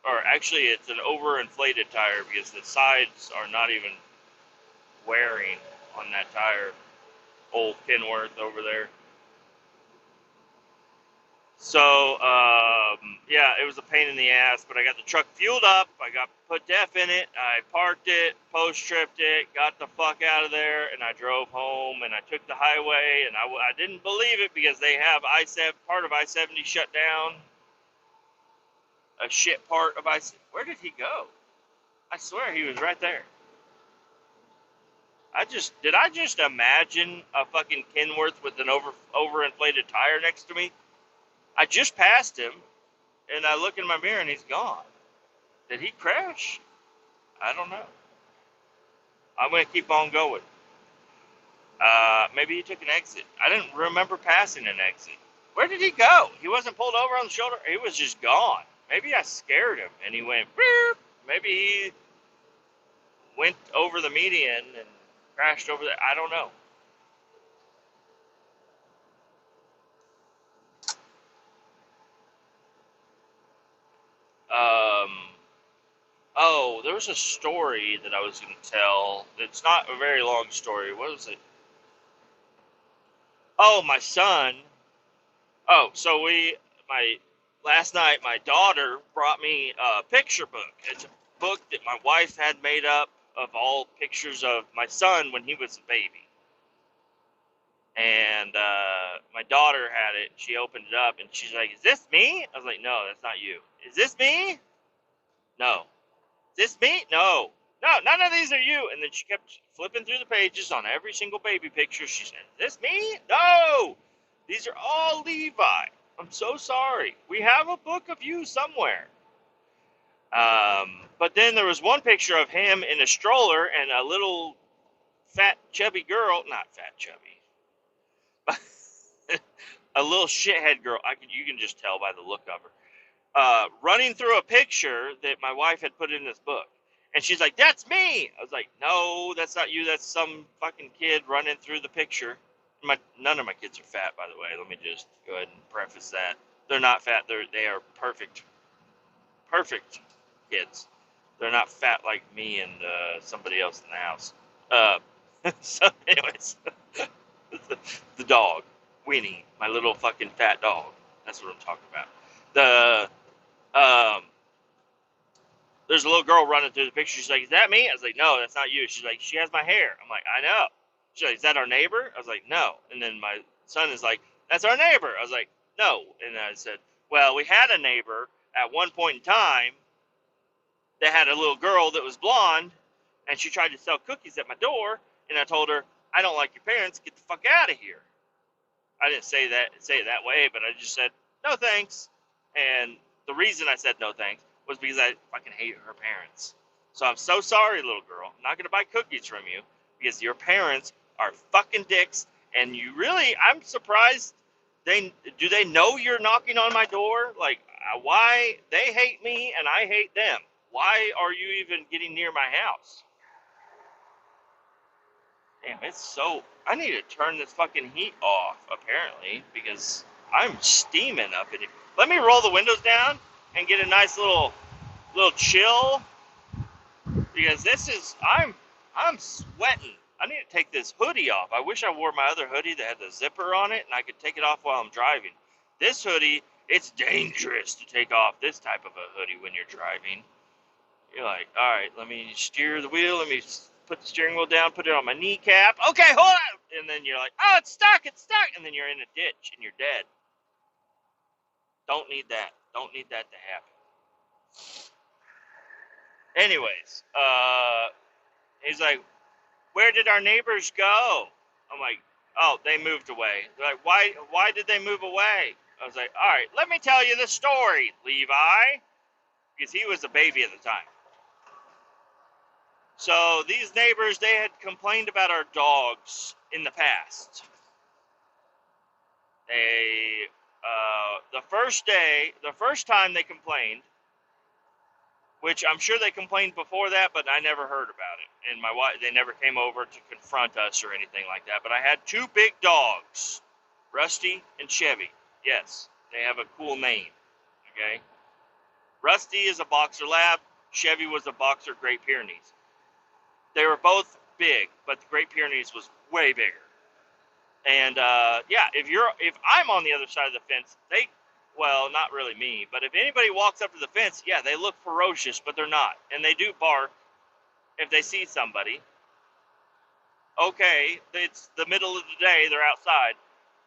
Or actually, it's an overinflated tire because the sides are not even wearing on that tire. Old Kenworth over there. So, yeah, it was a pain in the ass, but I got the truck fueled up. I got put def in it. I parked it, post-tripped it, got the fuck out of there, and I drove home, and I took the highway, and I didn't believe it because they have part of I-70 shut down. A shit part of I-70. Where did he go? I swear he was right there. Did I just imagine a fucking Kenworth with an overinflated tire next to me? I just passed him, and I look in my mirror, and he's gone. Did he crash? I don't know. I'm going to keep on going. Maybe he took an exit. I didn't remember passing an exit. Where did he go? He wasn't pulled over on the shoulder. He was just gone. Maybe I scared him, and he went, beep. Maybe he went over the median and crashed over there. I don't know. Oh, there was a story that I was going to tell. It's not a very long story. What was it? Oh, my son. Oh, so last night, my daughter brought me a picture book. It's a book that my wife had made up of all pictures of my son when he was a baby. And my daughter had it. She opened it up, and she's like, "Is this me?" I was like, "No, that's not you." "Is this me?" "No." "Is this me?" "No." "No, none of these are you." And then she kept flipping through the pages on every single baby picture. She said, "Is this me?" "No. These are all Levi. I'm so sorry. We have a book of you somewhere." But then there was one picture of him in a stroller and a little fat, chubby girl. Not fat, chubby. A little shithead girl. You can just tell by the look of her. Running through a picture that my wife had put in this book. And she's like, "That's me." I was like, "No, that's not you. That's some fucking kid running through the picture." None of my kids are fat, by the way. Let me just go ahead and preface that. They're not fat. They are perfect kids. They're not fat like me and somebody else in the house. So, anyways, the dog, Winnie, my little fucking fat dog. That's what I'm talking about. There's a little girl running through the picture. She's like, "Is that me?" I was like, "No, that's not you." She's like, "She has my hair." I'm like, "I know." She's like, "Is that our neighbor?" I was like, "No." And then my son is like, "That's our neighbor." I was like, "No." And I said, "Well, we had a neighbor at one point in time that had a little girl that was blonde, and she tried to sell cookies at my door, and I told her, 'I don't like your parents. Get the fuck out of here.'" I didn't say it that way, but I just said, "No thanks." And the reason I said no thanks was because I fucking hate her parents. So I'm so sorry, little girl. I'm not going to buy cookies from you because your parents are fucking dicks. And you really, I'm surprised. Do they know you're knocking on my door? Like, why? They hate me and I hate them. Why are you even getting near my house? Damn, it's so. I need to turn this fucking heat off, apparently, because I'm steaming up in here. Let me roll the windows down and get a nice little chill, because this is. I'm sweating. I need to take this hoodie off. I wish I wore my other hoodie that had the zipper on it and I could take it off while I'm driving. This hoodie, it's dangerous to take off this type of a hoodie when you're driving. You're like, all right, let me steer the wheel. Let me put the steering wheel down, put it on my kneecap. Okay, hold on. And then you're like, oh, it's stuck. And then you're in a ditch and you're dead. Don't need that. Don't need that to happen. Anyways, he's like, where did our neighbors go? I'm like, oh, they moved away. They're like, why did they move away? I was like, all right, let me tell you the story, Levi. Because he was a baby at the time. So these neighbors, they had complained about our dogs in the past. They, the first time they complained, which I'm sure they complained before that, but I never heard about it. And my wife, they never came over to confront us or anything like that. But I had two big dogs, Rusty and Chevy. Yes, they have a cool name. Okay, Rusty is a boxer lab. Chevy was a boxer Great Pyrenees. They were both big, but the Great Pyrenees was way bigger. And yeah, if I'm on the other side of the fence, well, not really me, but if anybody walks up to the fence, yeah, they look ferocious, but they're not, and they do bark if they see somebody. Okay, it's the middle of the day, they're outside,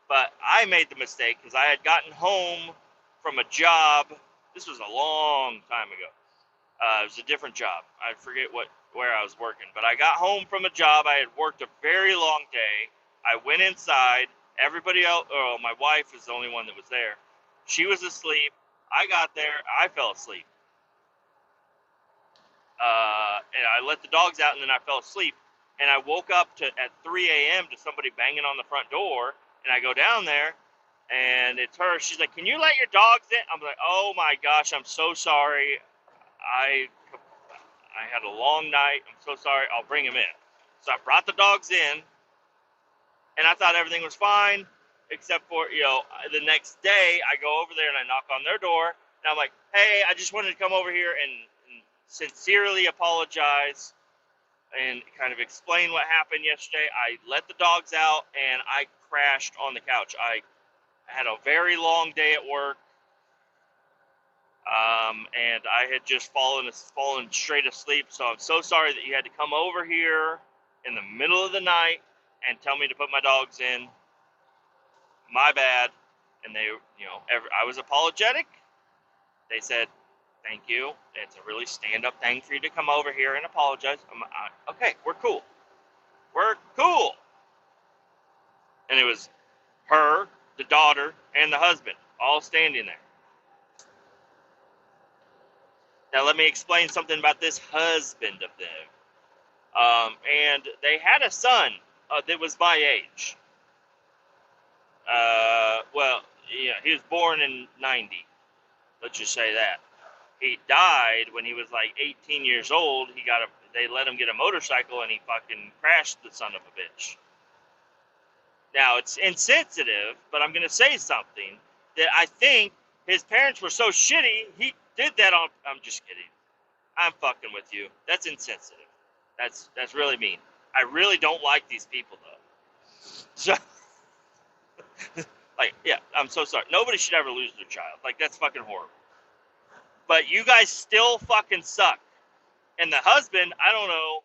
but I made the mistake because I had gotten home from a job. This was a long time ago. It was a different job. I forget where I was working, but I got home from a job. I had worked a very long day. I went inside. Everybody else, my wife was the only one that was there. She was asleep. I got there. I fell asleep. And I let the dogs out, and then I fell asleep. And I woke up at 3 a.m. to somebody banging on the front door. And I go down there, and it's her. She's like, "Can you let your dogs in?" I'm like, "Oh my gosh, I'm so sorry. I had a long night. I'm so sorry. I'll bring him in." So I brought the dogs in, and I thought everything was fine, except for, the next day I go over there and I knock on their door, and I'm like, "Hey, I just wanted to come over here and sincerely apologize and kind of explain what happened yesterday. I let the dogs out and I crashed on the couch. I had a very long day at work. And I had just fallen straight asleep. So I'm so sorry that you had to come over here in the middle of the night and tell me to put my dogs in. My bad." And they, I was apologetic. They said, "Thank you. It's a really stand-up thing for you to come over here and apologize." Okay, we're cool. We're cool. And it was her, the daughter, and the husband all standing there. Now let me explain something about this husband of them. And they had a son that was my age. Well, yeah, he was born in 90. Let's just say that. He died when he was like 18 years old. They let him get a motorcycle and he fucking crashed the son of a bitch. Now, it's insensitive, but I'm going to say something that I think his parents were so shitty, he did that on... I'm just kidding. I'm fucking with you. That's insensitive. That's really mean. I really don't like these people, though. So, like, yeah, I'm so sorry. Nobody should ever lose their child. Like, that's fucking horrible. But you guys still fucking suck. And the husband, I don't know.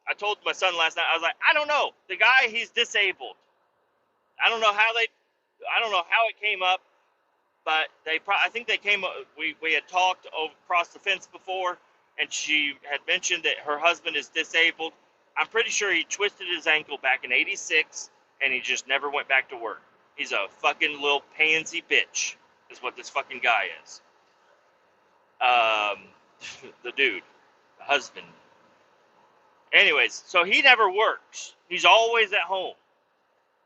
I told my son last night, I was like, I don't know. The guy, he's disabled. I don't know how it came up, but I think they came. We had talked across the fence before, and she had mentioned that her husband is disabled. I'm pretty sure he twisted his ankle back in '86, and he just never went back to work. He's a fucking little pansy bitch, is what this fucking guy is. The dude. husband. Anyways, so he never works. He's always at home.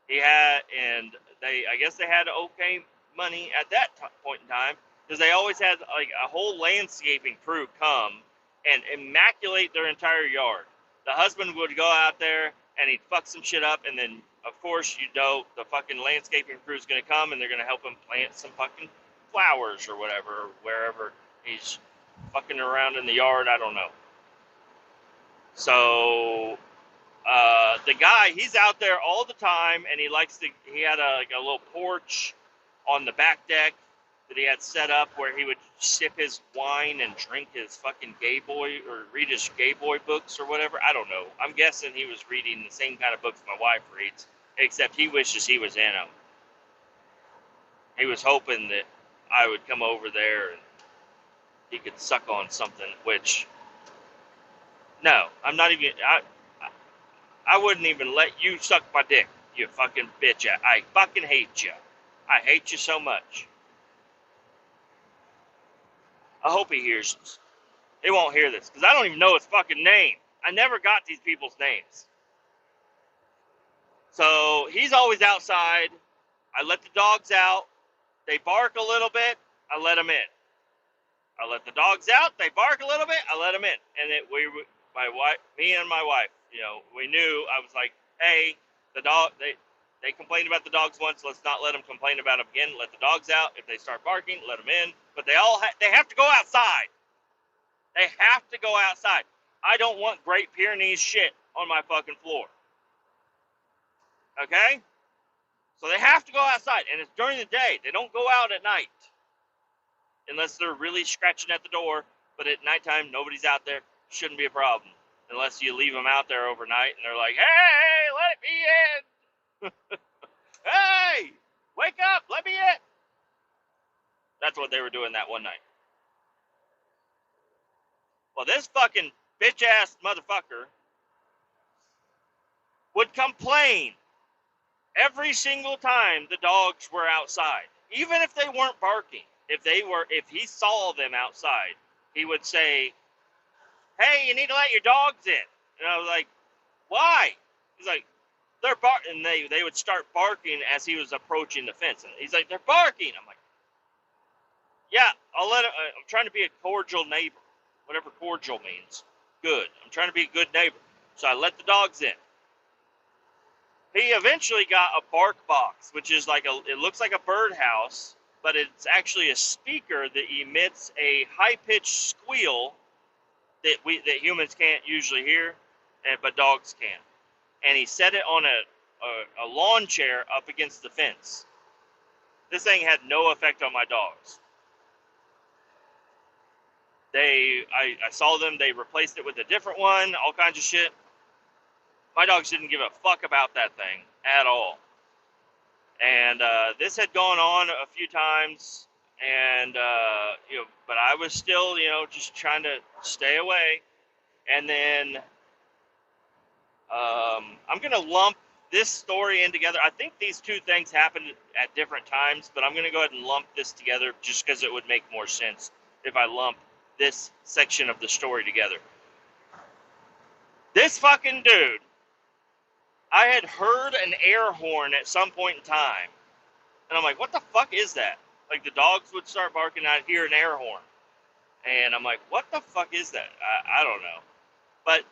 He had, and I guess they had okay money at that point in time because they always had like a whole landscaping crew come and immaculate their entire yard. The husband would go out there and he'd fuck some shit up, and then of course the fucking landscaping crew is gonna come and they're gonna help him plant some fucking flowers or whatever wherever he's fucking around in the yard. I don't know. So the guy, he's out there all the time, and he had a little porch on the back deck that he had set up where he would sip his wine and drink his fucking gay boy, or read his gay boy books or whatever. I don't know. I'm guessing he was reading the same kind of books my wife reads, except he wishes he was in them. He was hoping that I would come over there and he could suck on something, which, no, I'm not even, I wouldn't even let you suck my dick, you fucking bitch. I fucking hate you. I hate you so much. I hope he hears this. He won't hear this, because I don't even know his fucking name. I never got these people's names. So, he's always outside. I let the dogs out. They bark a little bit. I let them in. I let the dogs out. They bark a little bit. I let them in. And me and my wife, we knew. I was like, hey, the dog, they complained about the dogs once. Let's not let them complain about them again. Let the dogs out. If they start barking, let them in. But they have to go outside. They have to go outside. I don't want Great Pyrenees shit on my fucking floor. Okay? So they have to go outside. And it's during the day. They don't go out at night. Unless they're really scratching at the door. But at nighttime, nobody's out there. Shouldn't be a problem. Unless you leave them out there overnight and they're like, hey, let me in. Hey, wake up, let me in. That's what they were doing that one night. Well, this fucking bitch-ass motherfucker would complain every single time the dogs were outside. Even if they weren't barking. If he saw them outside, he would say, hey, you need to let your dogs in. And I was like, why? He's like, they're barking. And they would start barking as he was approaching the fence. And he's like, they're barking. I'm like, yeah, I'll let him. I'm trying to be a cordial neighbor. Whatever cordial means. Good. I'm trying to be a good neighbor. So I let the dogs in. He eventually got a bark box, which is it looks like a birdhouse, but it's actually a speaker that emits a high-pitched squeal that humans can't usually hear, but dogs can. And he set it on a lawn chair up against the fence. This thing had no effect on my dogs. I saw them, they replaced it with a different one, all kinds of shit. My dogs didn't give a fuck about that thing at all. And this had gone on a few times, and but I was still, just trying to stay away. And then I'm gonna lump this story in together. I think these two things happened at different times, but I'm gonna go ahead and lump this together just because it would make more sense if I lump this section of the story together. This fucking dude, I had heard an air horn at some point in time. And I'm like, what the fuck is that? Like, the dogs would start barking, I'd hear an air horn. And I'm like, what the fuck is that? I don't know. But,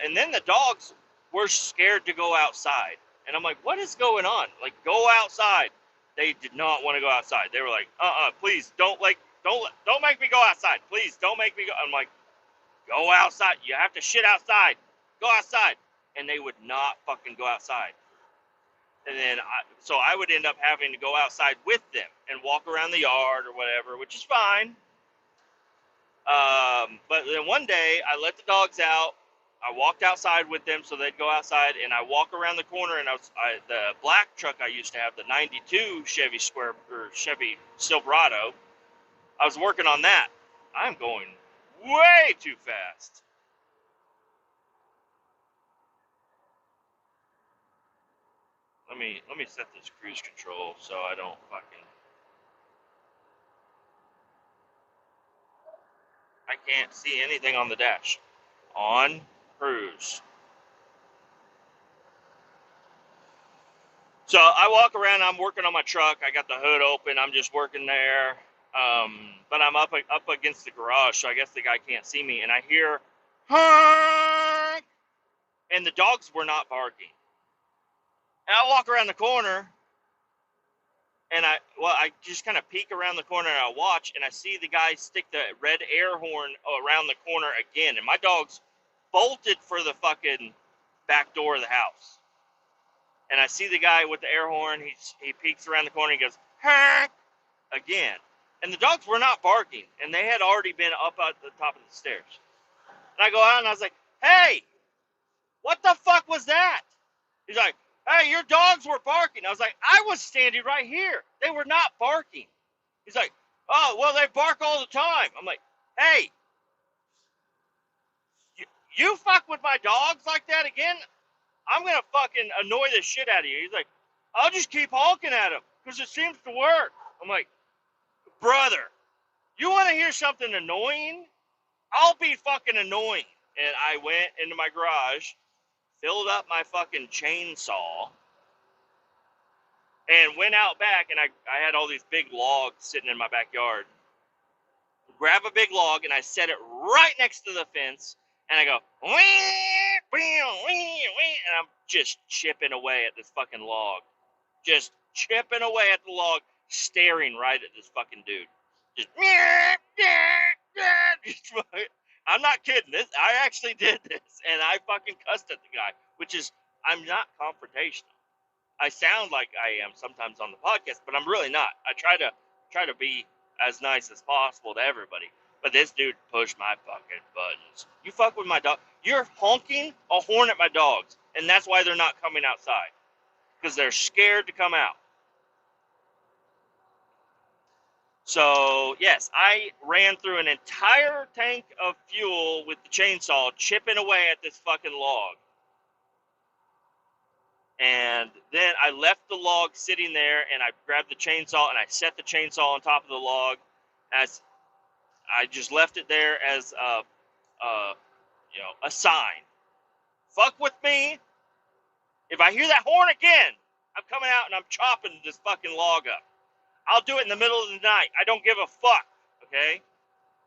and then the dogs were scared to go outside. And I'm like, what is going on? Like, go outside. They did not want to go outside. They were like, please, don't make me go outside. Please, don't make me go. I'm like, go outside. You have to shit outside. Go outside. And they would not fucking go outside. And then, so I would end up having to go outside with them and walk around the yard or whatever, which is fine. But then one day, I let the dogs out. I walked outside with them so they'd go outside, and I walk around the corner, and the black truck I used to have, the 92 Chevy Silverado, I was working on that. I'm going way too fast. Let me set this cruise control so I don't fucking. I can't see anything on the dash. On cruise. So I walk around. I'm working on my truck. I got the hood open. I'm just working there. But I'm up against the garage, so I guess the guy can't see me. And I hear, honk! And the dogs were not barking. And I walk around the corner, and I just kind of peek around the corner, and I watch, and I see the guy stick the red air horn around the corner again. And my dog's bolted for the fucking back door of the house. And I see the guy with the air horn. He peeks around the corner. He goes, honk! Again. And the dogs were not barking, and they had already been up at the top of the stairs. And I go out, and I was like, hey, what the fuck was that? He's like, hey, your dogs were barking. I was like, I was standing right here. They were not barking. He's like, oh, well, they bark all the time. I'm like, hey, you fuck with my dogs like that again, I'm going to fucking annoy the shit out of you. He's like, I'll just keep honking at him because it seems to work. I'm like, brother, you want to hear something annoying? I'll be fucking annoying. And I went into my garage, filled up my fucking chainsaw, and went out back, and I had all these big logs sitting in my backyard. Grab a big log, and I set it right next to the fence, and I go, wee, wee, wee, wee, and I'm just chipping away at this fucking log. Just chipping away at the log, staring right at this fucking dude. Just, I'm not kidding. I actually did this, and I fucking cussed at the guy, which is, I'm not confrontational. I sound like I am sometimes on the podcast, but I'm really not. I try to be as nice as possible to everybody. But this dude pushed my fucking buttons. You fuck with my dog. You're honking a horn at my dogs, and that's why they're not coming outside. Because they're scared to come out. So, yes, I ran through an entire tank of fuel with the chainsaw, chipping away at this fucking log. And then I left the log sitting there, and I grabbed the chainsaw, and I set the chainsaw on top of the log. As I just left it there as a sign. Fuck with me. If I hear that horn again, I'm coming out and I'm chopping this fucking log up. I'll do it in the middle of the night. I don't give a fuck, okay?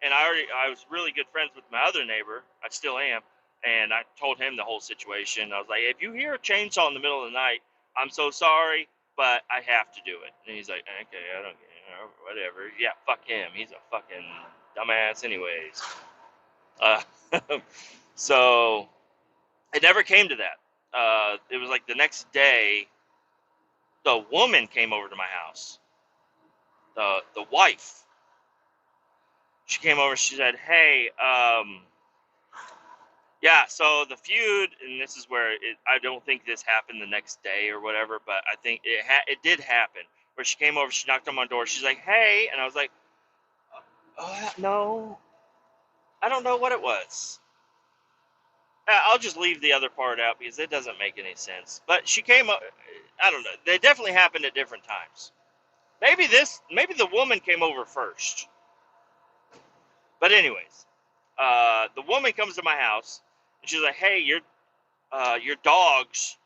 And I was really good friends with my other neighbor. I still am. And I told him the whole situation. I was like, if you hear a chainsaw in the middle of the night, I'm so sorry, but I have to do it. And he's like, okay, I don't care, whatever. Yeah, fuck him. He's a fucking dumbass anyways. So it never came to that. It was like the next day, the woman came over to my house. The wife. She came over. She said, "Hey, yeah. So the feud, and this is where I don't think this happened the next day or whatever, but I think it did happen. Where she came over, she knocked on my door. She's like, "Hey," and I was like, "No, I don't know what it was." I'll just leave the other part out because it doesn't make any sense. But she came up. I don't know. They definitely happened at different times. Maybe the woman came over first. But anyways, the woman comes to my house and she's like, "Hey, your dogs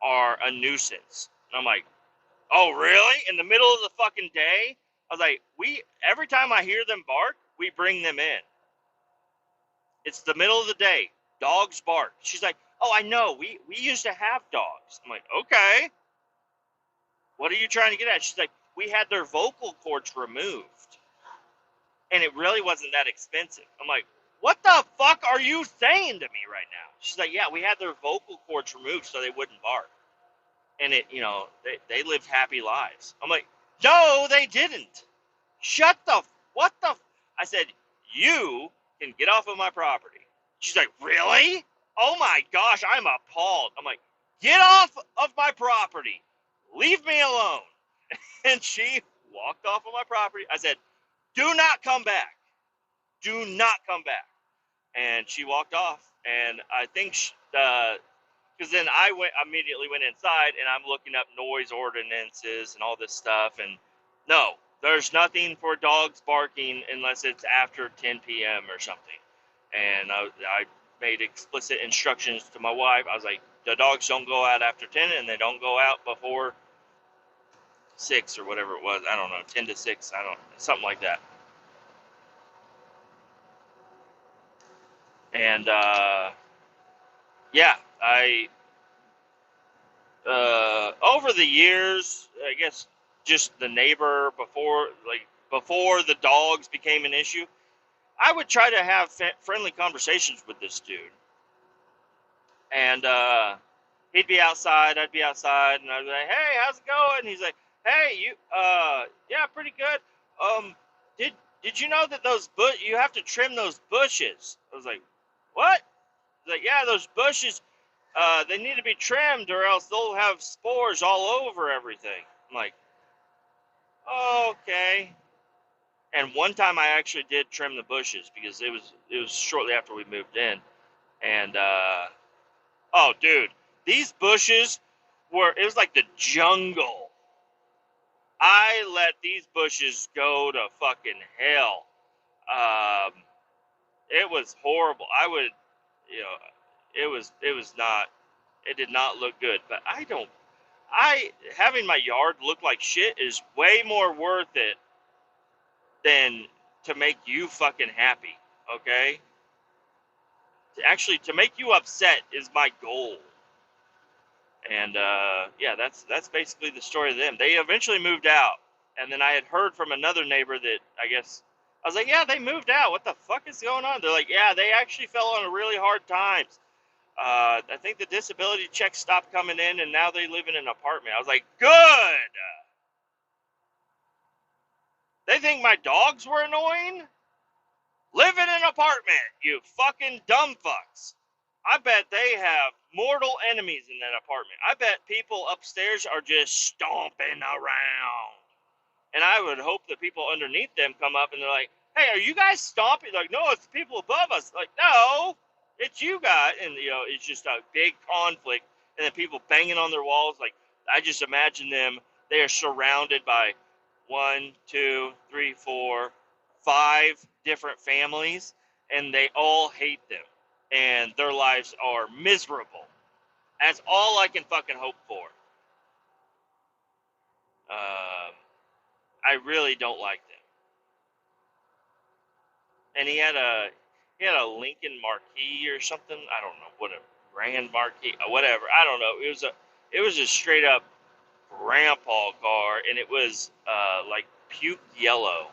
are a nuisance." And I'm like, "Oh, really? In the middle of the fucking day?" I was like, every time I hear them bark, we bring them in. It's the middle of the day. Dogs bark. She's like, "Oh, I know. We used to have dogs." I'm like, "Okay. What are you trying to get at?" She's like, "We had their vocal cords removed. And it really wasn't that expensive." I'm like, "What the fuck are you saying to me right now?" She's like, "Yeah, we had their vocal cords removed so they wouldn't bark. And they lived happy lives." I'm like, "No, they didn't. What the?" I said, "You can get off of my property." She's like, "Really? Oh my gosh, I'm appalled." I'm like, "Get off of my property. Leave me alone." And she walked off of my property. I said, "Do not come back. Do not come back." And she walked off. And I think because then I immediately went inside, and I'm looking up noise ordinances and all this stuff. And no, there's nothing for dogs barking unless it's after 10 p.m. or something. And I made explicit instructions to my wife. I was like, the dogs don't go out after 10, and they don't go out before 6 or whatever it was. I don't know, 10 to 6. I don't, something like that. And yeah, over the years, I guess just the neighbor before the dogs became an issue, I would try to have friendly conversations with this dude. And he'd be outside, I'd be outside, and I'd be like, "Hey, how's it going?" And he's like, "Hey, yeah, pretty good. Um, did did you know that you have to trim those bushes?" I was like, "What?" He's like, "Yeah, those bushes, they need to be trimmed, or else they'll have spores all over everything." I'm like, oh, "Okay." And one time I actually did trim the bushes because it was shortly after we moved in, and oh, dude, these bushes it was like the jungle. I let these bushes go to fucking hell. Um, it was horrible. You know, it did not look good. But having my yard look like shit is way more worth it than to make you fucking happy. Okay? Actually, to make you upset is my goal. And yeah, that's basically the story of them. They eventually moved out, and then I had heard from another neighbor that I guess I was like, "Yeah, they moved out. What the fuck is going on?" They're like, "Yeah, they actually fell on a really hard times. I think the disability checks stopped coming in, and now they live in an apartment." I was like, "Good." They think my dogs were annoying. Live in an apartment, you fucking dumb fucks. I bet they have mortal enemies in that apartment. I bet people upstairs are just stomping around. And I would hope that people underneath them come up and they're like, "Hey, are you guys stomping?" Like, "No, it's the people above us." Like, "No, it's you guys." And, it's just a big conflict. And then people banging on their walls. Like, I just imagine them, they are surrounded by 1, 2, 3, 4, 5 different families. And they all hate them. And their lives are miserable. That's all I can fucking hope for. I really don't like them. And he had a Lincoln Marquis or something. I don't know, what a Grand Marquis, whatever. I don't know. It was a straight up grandpa car, and it was like puke yellow,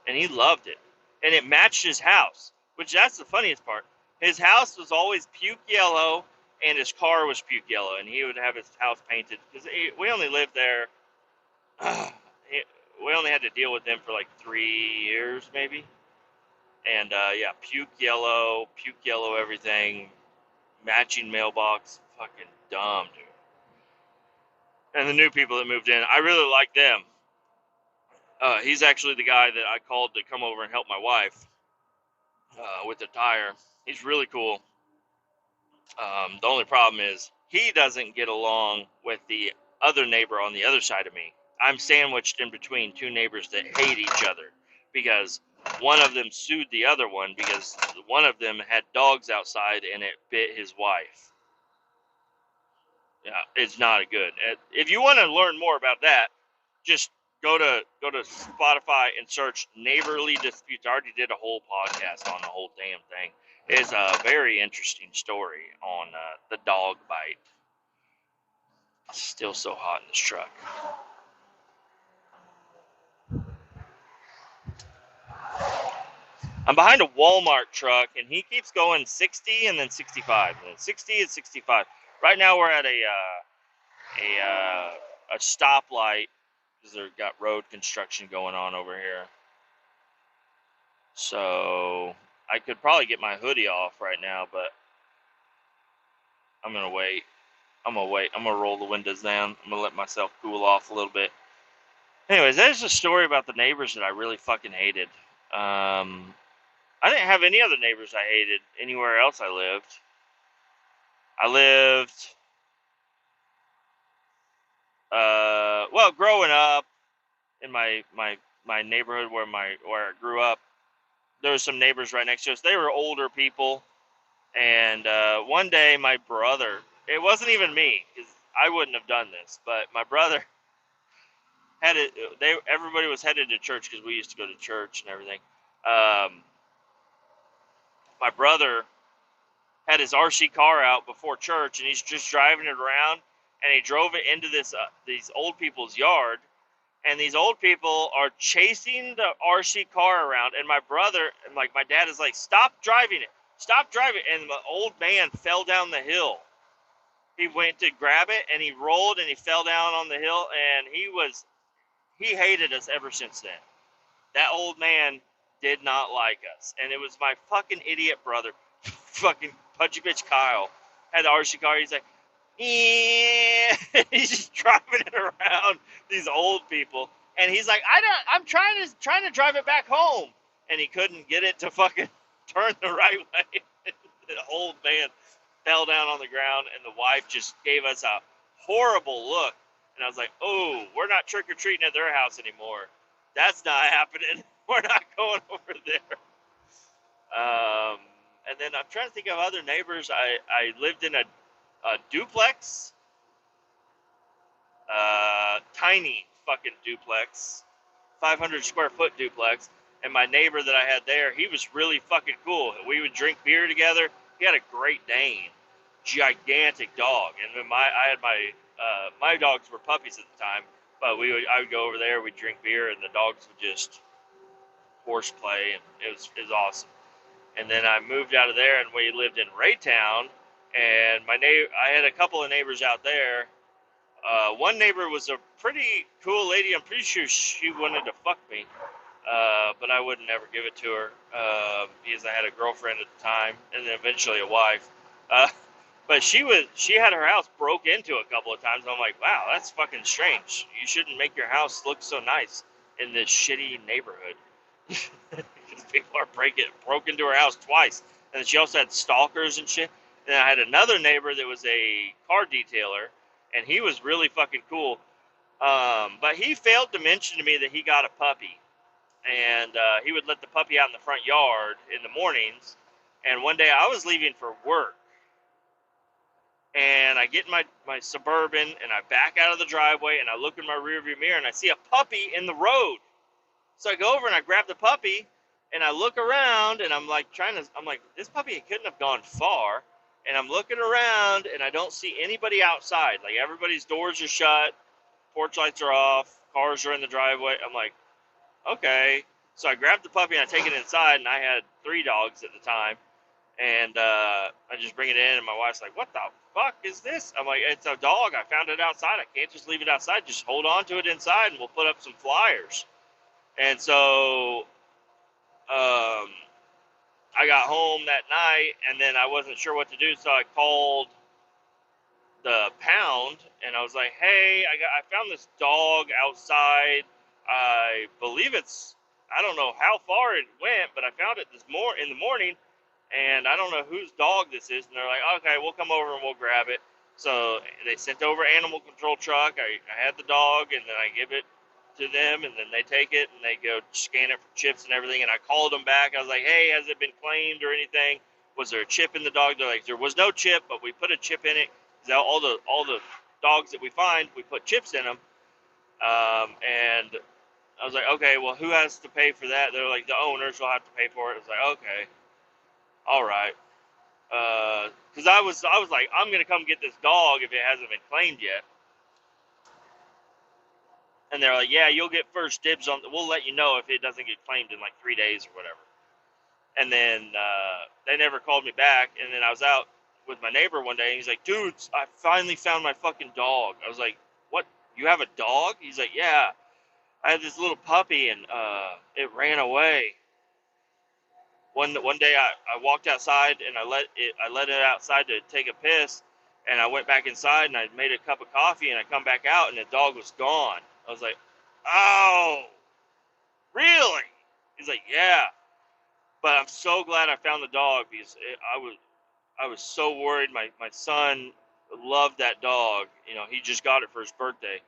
and he loved it, and it matched his house, which that's the funniest part. His house was always puke yellow, and his car was puke yellow, and he would have his house painted because we only lived there. We only had to deal with them for like 3 years, maybe. And yeah, puke yellow everything, matching mailbox, fucking dumb, dude. And the new people that moved in, I really like them. He's actually the guy that I called to come over and help my wife with the tire. He's really cool. The only problem is he doesn't get along with the other neighbor on the other side of me. I'm sandwiched in between two neighbors that hate each other because one of them sued the other one because one of them had dogs outside and it bit his wife. Yeah, it's not good. If you want to learn more about that, just go to Spotify and search neighborly disputes. I already did a whole podcast on the whole damn thing. It's a very interesting story on the dog bite. It's still so hot in this truck. I'm behind a Walmart truck, and he keeps going 60 and then 65, and then 60 and 65. Right now, we're at a stoplight because they've got road construction going on over here. So I could probably get my hoodie off right now, but I'm gonna wait. I'm gonna roll the windows down. I'm gonna let myself cool off a little bit. Anyways, there's a story about the neighbors that I really fucking hated. I didn't have any other neighbors I hated anywhere else I lived. Well, growing up in my my neighborhood where I grew up, there were some neighbors right next to us. They were older people, and one day my brother, it wasn't even me because I wouldn't have done this, but my brother had it. Everybody was headed to church because we used to go to church and everything. My brother had his RC car out before church, and he's just driving it around, and he drove it into these old people's yard, and these old people are chasing the RC car around, and my brother, and like my dad is like, stop driving it, and the old man fell down the hill. He went to grab it, and he rolled, and he fell down on the hill, and he hated us ever since then. That old man did not like us, and it was my fucking idiot brother, fucking pudgy bitch Kyle, had the RC car. He's like, yeah, he's just driving it around these old people, and he's like, I'm trying to drive it back home, and he couldn't get it to fucking turn the right way. The old man fell down on the ground, and the wife just gave us a horrible look, and I was like, oh, we're not trick-or-treating at their house anymore. That's not happening. We're not going over there. And then I'm trying to think of other neighbors. I lived in a duplex, tiny fucking duplex, 500 square foot duplex. And my neighbor that I had there, he was really fucking cool. We would drink beer together. He had a Great Dane, gigantic dog. And then my dogs were puppies at the time, but I would go over there, we'd drink beer, and the dogs would just horseplay, and it was awesome. And then I moved out of there, and we lived in Raytown, and I had a couple of neighbors out there. One neighbor was a pretty cool lady. I'm pretty sure she wanted to fuck me, but I wouldn't ever give it to her because I had a girlfriend at the time, and then eventually a wife. But she had her house broke into a couple of times. I'm like, wow, that's fucking strange. You shouldn't make your house look so nice in this shitty neighborhood. Because people are broke into her house twice. And then she also had stalkers and shit. And I had another neighbor that was a car detailer, and he was really fucking cool. But he failed to mention to me that he got a puppy. And he would let the puppy out in the front yard in the mornings. And one day I was leaving for work. And I get in my Suburban, and I back out of the driveway, and I look in my rearview mirror, and I see a puppy in the road. So I go over and I grab the puppy, and I look around, and I'm like, this puppy couldn't have gone far. And I'm looking around, and I don't see anybody outside. Like, everybody's doors are shut, porch lights are off, cars are in the driveway. I'm like, okay. So I grabbed the puppy, and I take it inside, and I had 3 dogs at the time. And I just bring it in, and my wife's like, what the fuck is this? I'm like, it's a dog. I found it outside. I can't just leave it outside. Just hold on to it inside, and we'll put up some flyers. And so I got home that night, and then I wasn't sure what to do, so I called the pound, and I was like, hey, I found this dog outside. I believe I don't know how far it went, but I found it in the morning, and I don't know whose dog this is. And they're like, okay, we'll come over and we'll grab it. So they sent over animal control truck. I had the dog, and then I give it to them, and then they take it and they go scan it for chips and everything. And I called them back. I was like, hey, has it been claimed or anything? Was there a chip in the dog? They're like, there was no chip, but we put a chip in it. All the dogs that we find, we put chips in them. And I was like, okay, well, who has to pay for that? They're like, the owners will have to pay for it. I was like, okay, all right. Because I was like, I'm gonna come get this dog if it hasn't been claimed yet. And they're like, yeah, you'll get first dibs on. We'll let you know if it doesn't get claimed in like 3 days or whatever. And then they never called me back. And then I was out with my neighbor one day, and he's like, dude, I finally found my fucking dog. I was like, what? You have a dog? He's like, yeah. I had this little puppy, and it ran away. One day I walked outside, and I let it outside to take a piss, and I went back inside, and I made a cup of coffee, and I come back out, and the dog was gone. I was like, oh, really? He's like, yeah. But I'm so glad I found the dog, because I was so worried. My son loved that dog. You know, he just got it for his birthday,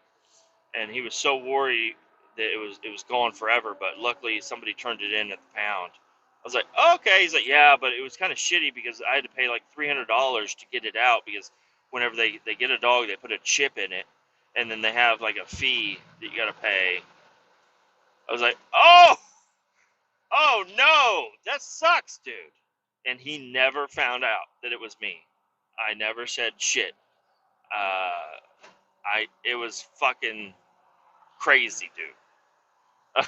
and he was so worried that it was gone forever, but luckily somebody turned it in at the pound. I was like, oh, okay. He's like, yeah, but it was kind of shitty because I had to pay like $300 to get it out because whenever they get a dog, they put a chip in it, and then they have like a fee that you got to pay. I was like, oh no, that sucks, dude. And he never found out that it was me. I never said shit. It was fucking crazy, dude.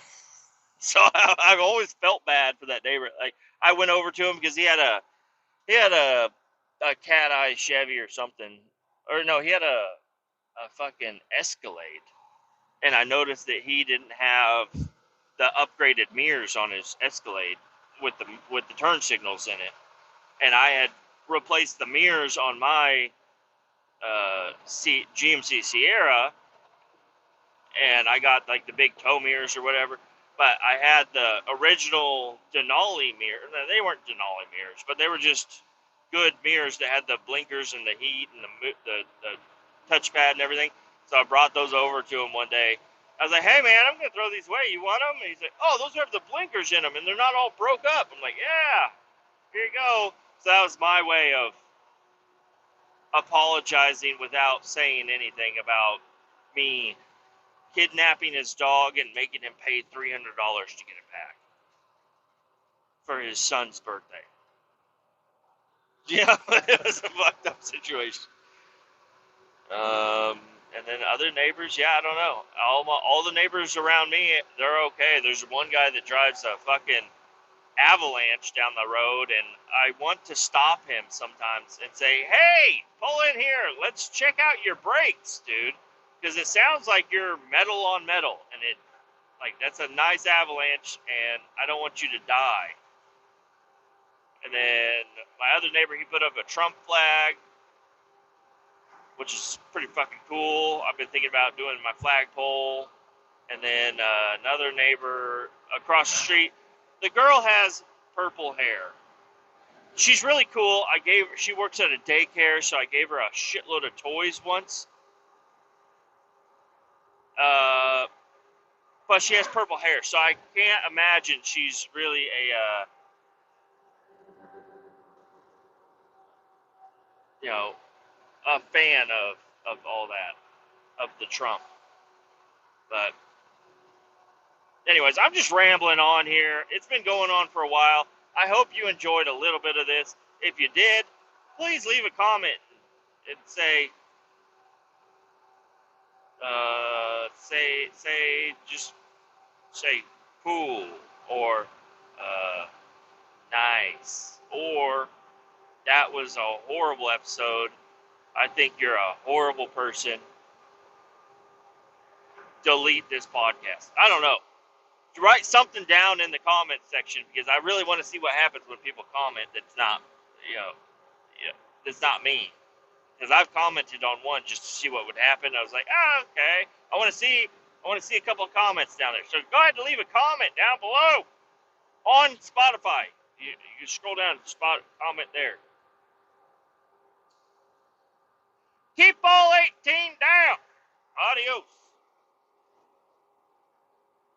So I've always felt bad for that neighbor. Like I went over to him because he had a cat eye Chevy or something, or no, he had a fucking Escalade, and I noticed that he didn't have the upgraded mirrors on his Escalade with the turn signals in it, and I had replaced the mirrors on my GMC Sierra, and I got like the big tow mirrors or whatever. But I had the original Denali mirror. They weren't Denali mirrors, but they were just good mirrors that had the blinkers and the heat and the touchpad and everything. So I brought those over to him one day. I was like, hey man, I'm gonna throw these away. You want them? And he's like, oh, those have the blinkers in them and they're not all broke up. I'm like, yeah, here you go. So that was my way of apologizing without saying anything about me kidnapping his dog and making him pay $300 to get it back for his son's birthday. Yeah, it was a fucked up situation. And then other neighbors, yeah, I don't know. All the neighbors around me, they're okay. There's one guy that drives a fucking Avalanche down the road, and I want to stop him sometimes and say, hey, pull in here. Let's check out your brakes, dude. Because it sounds like you're metal on metal, and that's a nice Avalanche, and I don't want you to die. And then my other neighbor, he put up a Trump flag, which is pretty fucking cool. I've been thinking about doing my flagpole. And then another neighbor across the street, the girl has purple hair. She's really cool. She works at a daycare, so I gave her a shitload of toys once. But she has purple hair, so I can't imagine she's really a fan of all that, of the Trump. But anyways, I'm just rambling on here. It's been going on for a while. I hope you enjoyed a little bit of this. If you did, please leave a comment and say cool or nice or that was a horrible episode. I think you're a horrible person. Delete this podcast. I don't know. Write something down in the comment section because I really want to see what happens when people comment that's not, that's not me. Because I've commented on one just to see what would happen. I was like, okay. I want to see a couple of comments down there. So go ahead and leave a comment down below on Spotify. You scroll down and comment there. Keep all 18 down. Adios.